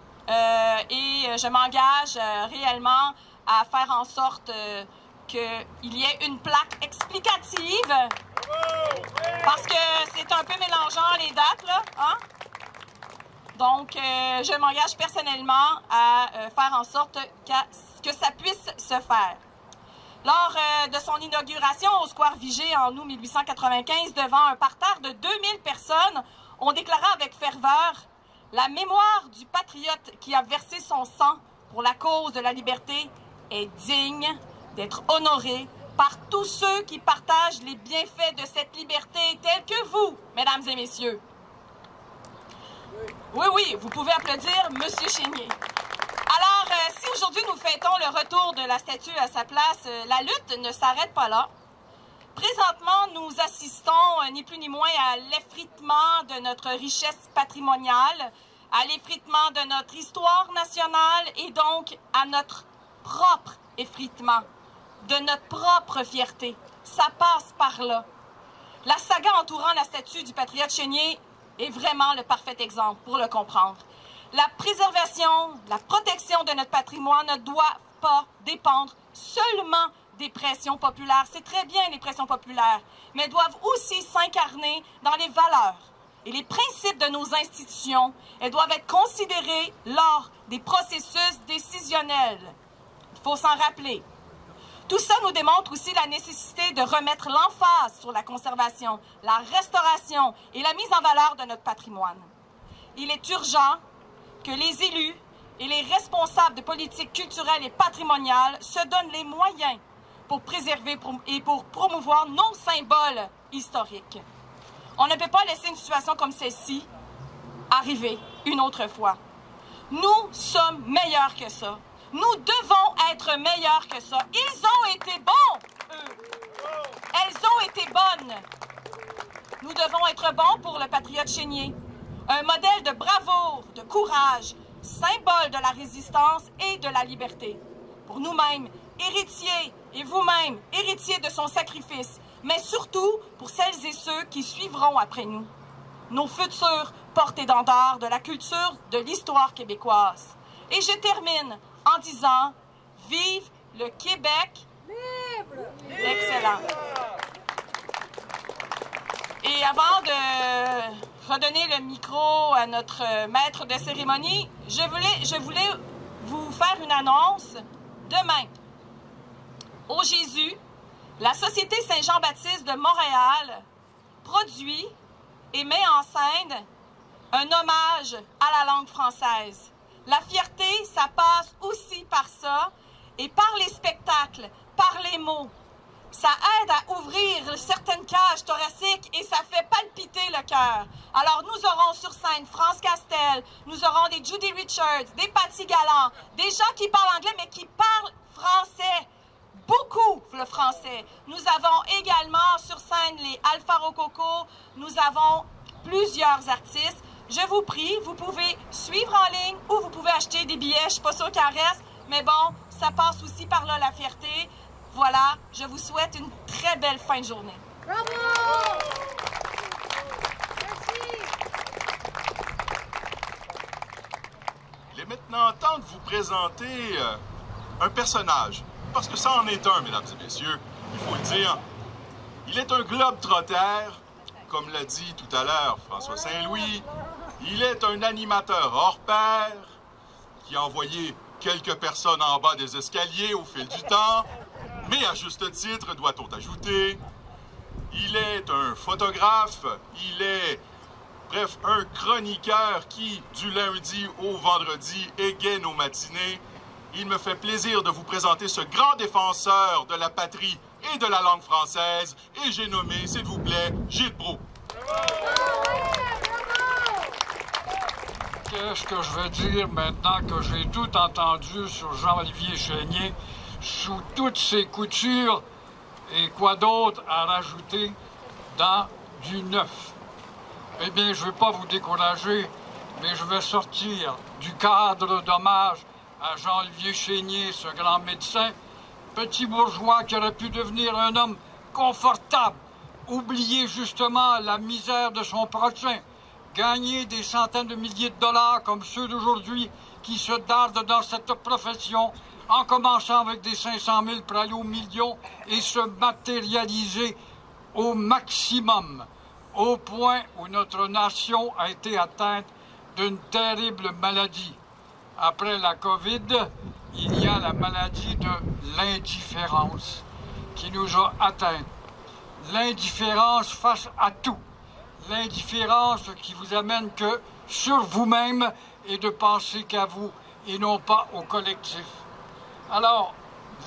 et je m'engage réellement à faire en sorte qu'il y ait une plaque explicative parce que c'est un peu mélangeant les dates, là, hein? Donc, je m'engage personnellement à faire en sorte que ça puisse se faire. Lors de son inauguration au Square Vigée en août 1895, devant un parterre de 2000 personnes, on déclara avec ferveur « La mémoire du patriote qui a versé son sang pour la cause de la liberté est digne d'être honorée par tous ceux qui partagent les bienfaits de cette liberté tels que vous, mesdames et messieurs. » Oui, oui, vous pouvez applaudir Monsieur Chénier. Alors, si aujourd'hui nous fêtons le retour de la statue à sa place, la lutte ne s'arrête pas là. Présentement, nous assistons ni plus ni moins à l'effritement de notre richesse patrimoniale, à l'effritement de notre histoire nationale et donc à notre propre effritement, de notre propre fierté. Ça passe par là. La saga entourant la statue du patriote Chénier est vraiment le parfait exemple pour le comprendre. La préservation, la protection de notre patrimoine ne doit pas dépendre seulement des pressions populaires. C'est très bien les pressions populaires, mais doivent aussi s'incarner dans les valeurs et les principes de nos institutions. Elles doivent être considérées lors des processus décisionnels. Il faut s'en rappeler. Tout ça nous démontre aussi la nécessité de remettre l'emphase sur la conservation, la restauration et la mise en valeur de notre patrimoine. Il est urgent que les élus et les responsables de politique culturelle et patrimoniale se donnent les moyens pour préserver et pour promouvoir nos symboles historiques. On ne peut pas laisser une situation comme celle-ci arriver une autre fois. Nous sommes meilleurs que ça. Nous devons être meilleurs que ça. Ils ont été bons, eux. Elles ont été bonnes. Nous devons être bons pour le patriote Chénier. Un modèle de bravoure, de courage, symbole de la résistance et de la liberté. Pour nous-mêmes, héritiers, et vous-même, héritiers de son sacrifice, mais surtout pour celles et ceux qui suivront après nous. Nos futurs porte-étendards de la culture, de l'histoire québécoise. Et je termine en disant « Vive le Québec libre! » Excellent. Et avant de redonner le micro à notre maître de cérémonie, je voulais vous faire une annonce. Demain, au Jésus, la Société Saint-Jean-Baptiste de Montréal produit et met en scène un hommage à la langue française. La fierté, ça passe aussi par ça, et par les spectacles, par les mots. Ça aide à ouvrir certaines cages thoraciques et ça fait palpiter le cœur. Alors nous aurons sur scène France Castel, nous aurons des Judy Richards, des Patty Gallant, des gens qui parlent anglais mais qui parlent français. beaucoup le français. Nous avons également sur scène les Alpha Rococo. Nous avons plusieurs artistes. Je vous prie, vous pouvez suivre en ligne ou vous pouvez acheter des billets. Je ne suis pas sûre qu'il en reste, mais bon, ça passe aussi par là, la fierté. Voilà, je vous souhaite une très belle fin de journée. Bravo! Il est maintenant temps de vous présenter un personnage. Parce que ça en est un, mesdames et messieurs, il faut le dire. Il est un globe-trotteur, comme l'a dit tout à l'heure François Saint-Louis. Il est un animateur hors pair qui a envoyé quelques personnes en bas des escaliers au fil du temps, mais à juste titre, doit-on ajouter. Il est un photographe, il est, bref, un chroniqueur qui, du lundi au vendredi, égaye nos matinées. Il me fait plaisir de vous présenter ce grand défenseur de la patrie et de la langue française, et j'ai nommé, s'il vous plaît, Gilles Proulx. Qu'est-ce que je vais dire maintenant que j'ai tout entendu sur Jean-Olivier Chénier, sous toutes ses coutures, et quoi d'autre à rajouter dans du neuf? Eh bien, je ne vais pas vous décourager, mais je vais sortir du cadre d'hommage à Jean-Olivier Chénier, ce grand médecin, petit bourgeois qui aurait pu devenir un homme confortable, oublier justement la misère de son prochain, gagner des centaines de milliers de dollars comme ceux d'aujourd'hui qui se dardent dans cette profession, en commençant avec des 500 000 pour aller aux millions et se matérialiser au maximum, au point où notre nation a été atteinte d'une terrible maladie. Après la COVID, il y a la maladie de l'indifférence qui nous a atteints. L'indifférence face à tout. L'indifférence qui vous amène que sur vous-même et de penser qu'à vous et non pas au collectif. Alors,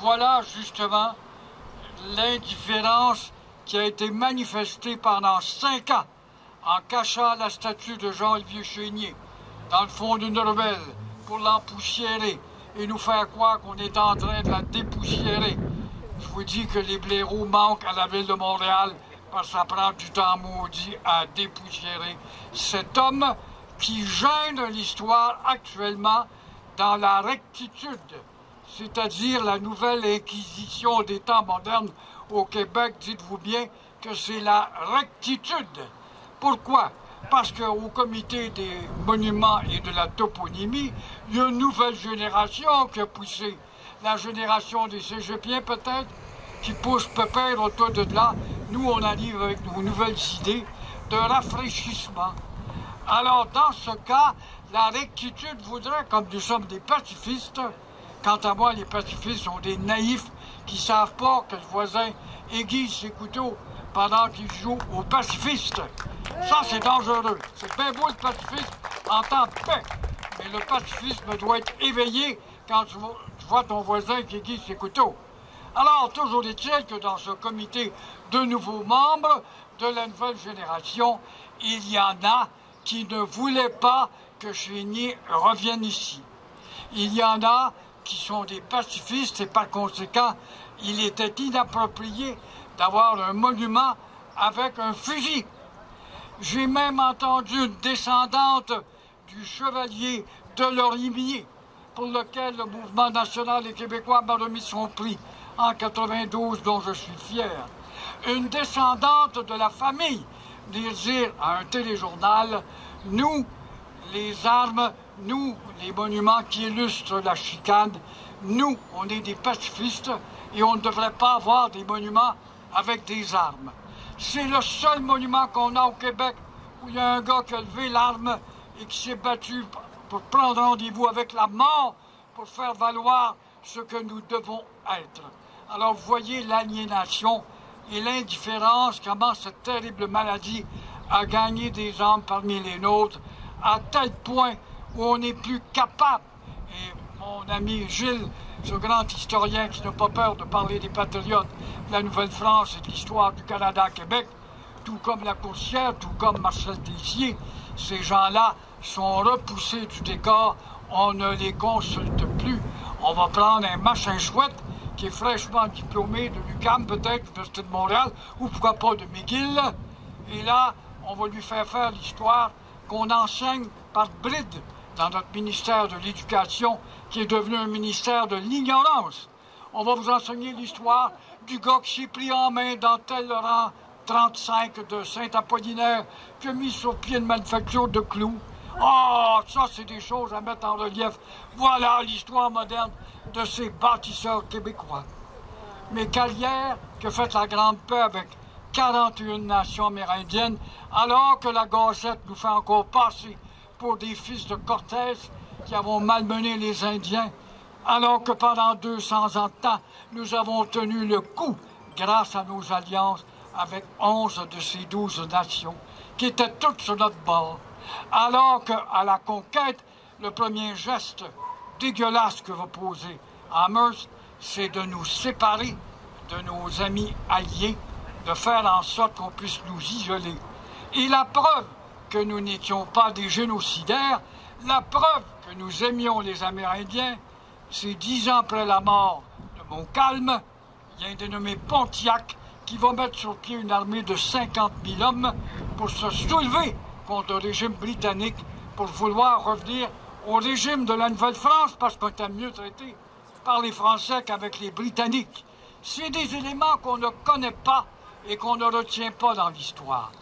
voilà justement l'indifférence qui a été manifestée pendant 5 ans en cachant la statue de Jean-Olivier Chénier dans le fond d'une ruelle pour l'empoussiérer et nous faire croire qu'on est en train de la dépoussiérer. Je vous dis que les blaireaux manquent à la ville de Montréal parce que ça prend du temps maudit à dépoussiérer cet homme qui gêne l'histoire actuellement dans la rectitude, c'est-à-dire la nouvelle inquisition des temps modernes au Québec. Dites-vous bien que c'est la rectitude. Pourquoi? Parce qu'au comité des monuments et de la toponymie, il y a une nouvelle génération qui a poussé. La génération des cégepiens peut-être, qui pousse pépère autour de là. Nous, on arrive avec nos nouvelles idées de rafraîchissement. Alors, dans ce cas, la rectitude voudrait, comme nous sommes des pacifistes, quant à moi, les pacifistes sont des naïfs qui ne savent pas que le voisin aiguise ses couteaux pendant qu'il joue aux pacifistes. Ça, c'est dangereux. C'est bien beau le pacifisme en temps de paix, mais le pacifisme doit être éveillé quand tu vois ton voisin qui aiguise ses couteaux. Alors, toujours est-il que dans ce comité de nouveaux membres de la nouvelle génération, il y en a qui ne voulaient pas que Chénier revienne ici. Il y en a qui sont des pacifistes et par conséquent, il était inapproprié d'avoir un monument avec un fusil. J'ai même entendu une descendante du chevalier de Lorimier, pour lequel le mouvement national et québécois m'a remis son prix en 92, dont je suis fier. Une descendante de la famille dire à un téléjournal, nous, les armes, nous, les monuments qui illustrent la chicane, nous, on est des pacifistes et on ne devrait pas avoir des monuments avec des armes. C'est le seul monument qu'on a au Québec où il y a un gars qui a levé l'arme et qui s'est battu pour prendre rendez-vous avec la mort pour faire valoir ce que nous devons être. Alors, vous voyez l'aliénation et l'indifférence, comment cette terrible maladie a gagné des âmes parmi les nôtres, à tel point où on n'est plus capable. Et mon ami Gilles, ce grand historien qui n'a pas peur de parler des patriotes de la Nouvelle-France et de l'histoire du Canada-Québec, tout comme la Coursière, tout comme Marcel Tessier, ces gens-là sont repoussés du décor, on ne les consulte plus. On va prendre un machin chouette qui qui est fraîchement diplômé de l'UQAM, peut-être, l'Université de Montréal, ou pourquoi pas de McGill. Et là, on va lui faire l'histoire qu'on enseigne par bride dans notre ministère de l'Éducation, qui est devenu un ministère de l'ignorance. On va vous enseigner l'histoire du gars qui s'est pris en main dans tel rang 35 de Saint-Apollinaire, qui a mis sur pied une manufacture de clous. Ah, ça, c'est des choses à mettre en relief. Voilà l'histoire moderne de ces bâtisseurs québécois. Mais Calière, qui a fait la grande paix avec 41 nations amérindiennes, alors que la Gazette nous fait encore passer pour des fils de Cortés qui avons malmené les Indiens, alors que pendant 200 ans de temps, nous avons tenu le coup grâce à nos alliances avec 11 de ces 12 nations, qui étaient toutes sur notre bord. Alors qu'à la conquête, le premier geste dégueulasse que va poser Amherst, c'est de nous séparer de nos amis alliés, de faire en sorte qu'on puisse nous isoler. Et la preuve que nous n'étions pas des génocidaires, la preuve que nous aimions les Amérindiens, c'est 10 ans après la mort de Montcalm, il y a un dénommé Pontiac qui va mettre sur pied une armée de 50 000 hommes pour se soulever contre le régime britannique, pour vouloir revenir au régime de la Nouvelle-France, parce qu'on était mieux traité par les Français qu'avec les Britanniques. C'est des éléments qu'on ne connaît pas et qu'on ne retient pas dans l'histoire.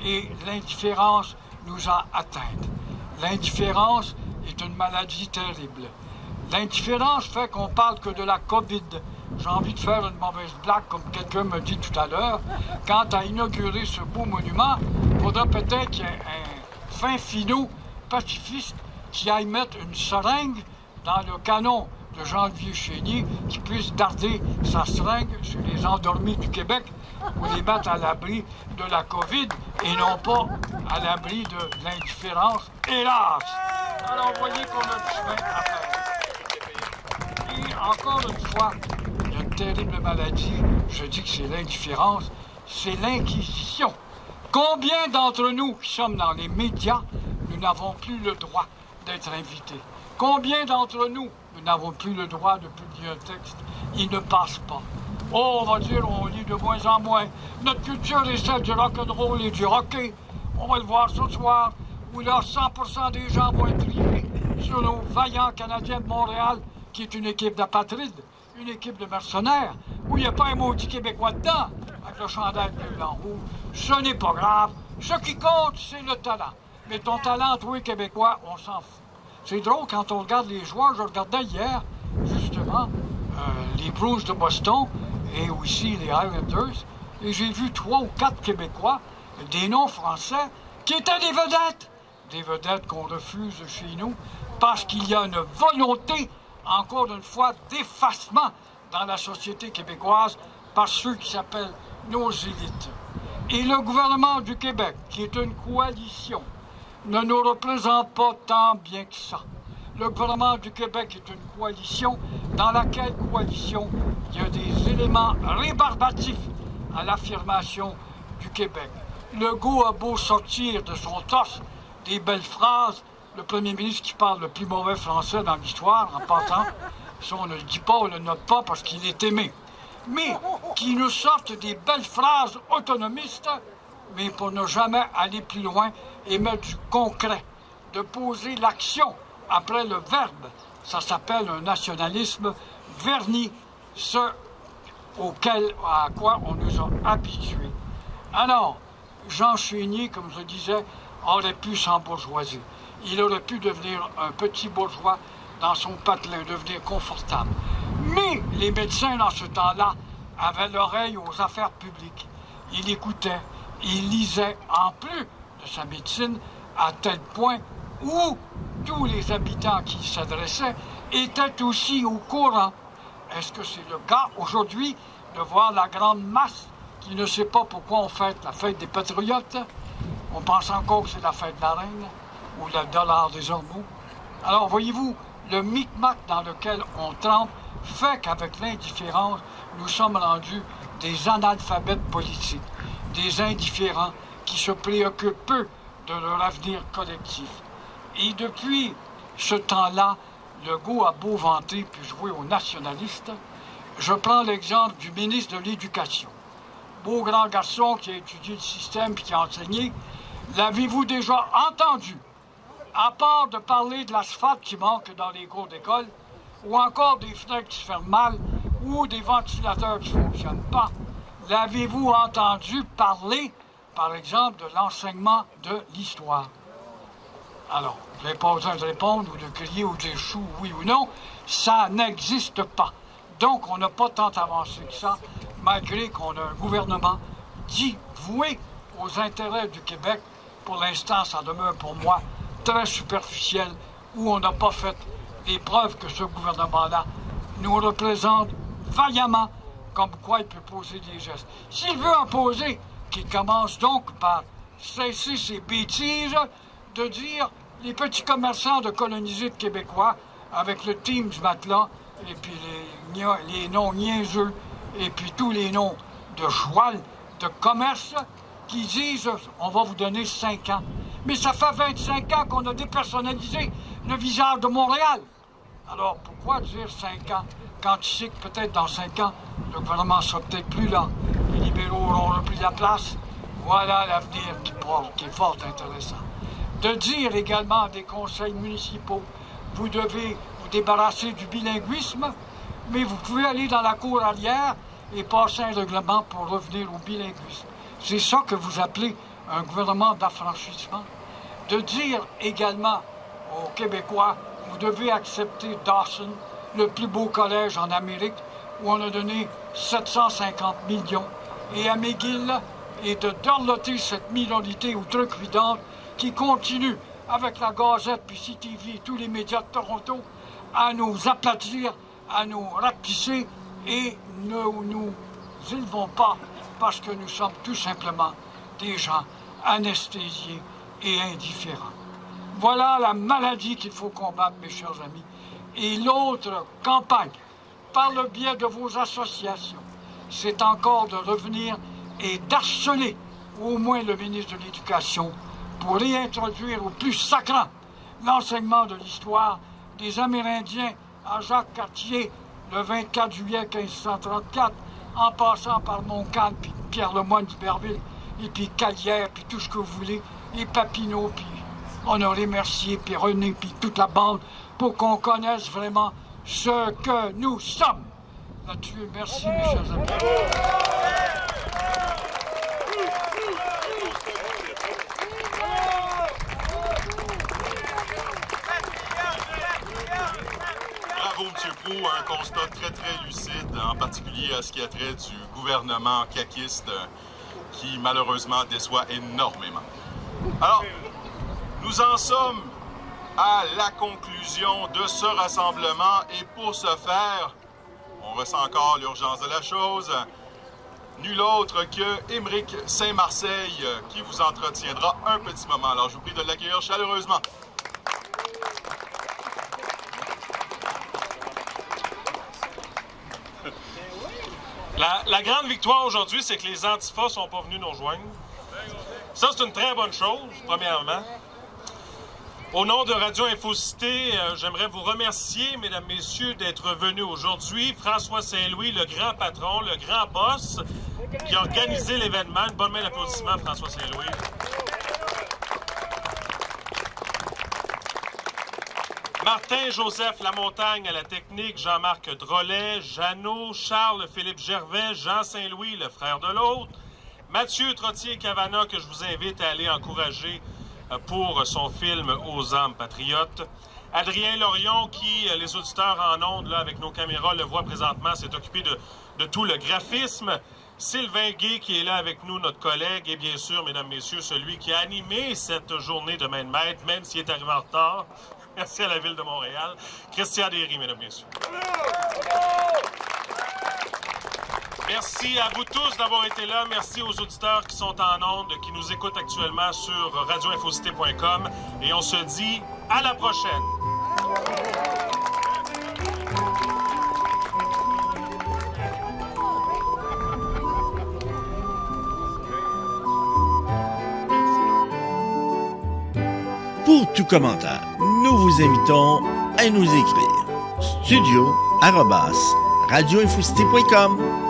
Et l'indifférence nous a atteintes. L'indifférence est une maladie terrible. L'indifférence fait qu'on parle que de la COVID. J'ai envie de faire une mauvaise blague, comme quelqu'un me dit tout à l'heure. Quant à inaugurer ce beau monument, il faudra peut-être qu'il y ait un fin finot pacifiste qui aille mettre une seringue dans le canon de Jean-Olivier Chénier, qui puisse darder sa seringue sur les endormis du Québec pour les mettre à l'abri de la COVID et non pas à l'abri de l'indifférence, hélas! Alors, vous voyez qu'on a du chemin à faire. Et encore une fois, il y a une terrible maladie, je dis que c'est l'indifférence, c'est l'inquisition. Combien d'entre nous qui sommes dans les médias, nous n'avons plus le droit d'être invités? Combien d'entre nous n'avons plus le droit de publier un texte? Il ne passe pas. Oh, on va dire, on lit de moins en moins. Notre culture est celle du rock'n'roll et du hockey. On va le voir ce soir, où là, 100% des gens vont être rivés sur nos vaillants Canadiens de Montréal, qui est une équipe d'apatrides, une équipe de mercenaires, où il n'y a pas un maudit Québécois dedans, avec le chandail bleu, blanc, rouge. Ce n'est pas grave. Ce qui compte, c'est le talent. Mais ton talent, toi, Québécois, on s'en fout. C'est drôle, quand on regarde les joueurs, je regardais hier, justement, les Bruins de Boston et aussi les Highlanders, et j'ai vu 3 ou 4 Québécois, des noms français, qui étaient des vedettes qu'on refuse chez nous, parce qu'il y a une volonté, encore une fois, d'effacement dans la société québécoise par ceux qui s'appellent nos élites. Et le gouvernement du Québec, qui est une coalition, ne nous représente pas tant bien que ça. Le gouvernement du Québec est une coalition dans laquelle coalition il y a des éléments rébarbatifs à l'affirmation du Québec. Legault a beau sortir de son torse des belles phrases, le premier ministre qui parle le plus mauvais français dans l'histoire, en passant, ça on ne le dit pas, on ne le note pas parce qu'il est aimé, mais qui nous sortent des belles phrases autonomistes, mais pour ne jamais aller plus loin et mettre du concret, de poser l'action après le verbe. Ça s'appelle un nationalisme verni, ce à quoi on nous a habitués. Alors, Jean Chénier, comme je disais, aurait pu s'embourgeoiser. Il aurait pu devenir un petit bourgeois dans son patelin, devenir confortable. Mais les médecins, dans ce temps-là, avaient l'oreille aux affaires publiques. Il écoutait, il lisait en plus de sa médecine à tel point où tous les habitants qui y s'adressaient étaient aussi au courant. Est-ce que c'est le cas aujourd'hui de voir la grande masse qui ne sait pas pourquoi on fête la fête des patriotes? On pense encore que c'est la fête de la reine ou le dollar des hormones. Alors voyez-vous, le micmac dans lequel on trempe fait qu'avec l'indifférence, nous sommes rendus des analphabètes politiques, des indifférents qui se préoccupent peu de leur avenir collectif. Et depuis ce temps-là, Legault a beau vanter puis jouer aux nationalistes, Je prends l'exemple du ministre de l'Éducation. Beau grand garçon qui a étudié le système et qui a enseigné. L'avez-vous déjà entendu, à part de parler de l'asphalte qui manque dans les cours d'école, ou encore des fenêtres qui se ferment mal, ou des ventilateurs qui ne fonctionnent pas, l'avez-vous entendu parler, par exemple, de l'enseignement de l'histoire? Alors, vous n'avez pas besoin de répondre ou de crier ou de dire chou, oui ou non, ça n'existe pas. Donc, on n'a pas tant avancé que ça, malgré qu'on a un gouvernement dit voué aux intérêts du Québec. Pour l'instant, ça demeure pour moi très superficiel, où on n'a pas fait les preuves que ce gouvernement-là nous représente vaillamment, comme quoi il peut poser des gestes. S'il veut en poser, qu'il commence donc par cesser ses bêtises de dire les petits commerçants de coloniser de Québécois avec le team du matelas, et puis les noms niaiseux, et puis tous les noms de joual, de commerce, qui disent « on va vous donner 5 ans ». Mais ça fait 25 ans qu'on a dépersonnalisé le visage de Montréal. Alors pourquoi dire 5 ans quand tu sais que peut-être dans 5 ans, le gouvernement sera peut-être plus là, les libéraux auront repris la place? Voilà l'avenir qui est fort intéressant. De dire également à des conseils municipaux, vous devez vous débarrasser du bilinguisme, mais vous pouvez aller dans la cour arrière et passer un règlement pour revenir au bilinguisme. C'est ça que vous appelez un gouvernement d'affranchissement. De dire également aux Québécois, vous devez accepter Dawson, le plus beau collège en Amérique, où on a donné 750 millions, et à McGill, et de dorloter cette minorité outrecuidante qui continue, avec la Gazette, puis CTV, tous les médias de Toronto, à nous aplatir, à nous rapetisser, et ne nous élevons pas parce que nous sommes tout simplement des gens anesthésiés et indifférents. Voilà la maladie qu'il faut combattre, mes chers amis. Et l'autre campagne, par le biais de vos associations, c'est encore de revenir et d'harceler au moins le ministre de l'Éducation pour réintroduire au plus sacrant l'enseignement de l'histoire des Amérindiens à Jacques-Cartier le 24 juillet 1534, en passant par Montcalm, puis Pierre Lemoyne d'Iberville, et puis Calière, puis tout ce que vous voulez, et Papineau, puis Honoré Mercier, puis René, puis toute la bande, pour qu'on connaisse vraiment ce que nous sommes. Là-dessus, merci, mes chers amis. Bravo, M. Proulx, un constat très, très lucide, en particulier à ce qui a trait du gouvernement caquiste qui, malheureusement, déçoit énormément. Alors, nous en sommes à la conclusion de ce rassemblement et pour ce faire, on ressent encore l'urgence de la chose. Nul autre que Émeric Saint-Marseille qui vous entretiendra un petit moment. Alors, je vous prie de l'accueillir chaleureusement. La grande victoire aujourd'hui, c'est que les antifas ne sont pas venus nous rejoindre. Ça, c'est une très bonne chose, premièrement. Au nom de Radio Infocité, j'aimerais vous remercier, mesdames, messieurs, d'être venus aujourd'hui. François Saint-Louis, le grand patron, le grand boss, qui a organisé l'événement. Une bonne main d'applaudissement, François Saint-Louis. Martin-Joseph Lamontagne à la technique, Jean-Marc Drolet, Jeannot, Charles-Philippe Gervais, Jean Saint-Louis, le frère de l'autre, Mathieu Trottier-Cavana, que je vous invite à aller encourager pour son film Aux âmes patriotes. Adrien Lorion, qui, les auditeurs en ondes, là, avec nos caméras, le voient présentement, s'est occupé de tout le graphisme. Sylvain Guay, qui est là avec nous, notre collègue, et bien sûr, mesdames, messieurs, celui qui a animé cette journée de main de maître, même s'il est arrivé en retard. Merci à la Ville de Montréal. Christian Derry, mesdames, messieurs. Merci à vous tous d'avoir été là. Merci aux auditeurs qui sont en ondes, qui nous écoutent actuellement sur radioinfocité.com. Et on se dit à la prochaine. Pour tout commentaire, nous vous invitons à nous écrire studio@ radioinfocité.com.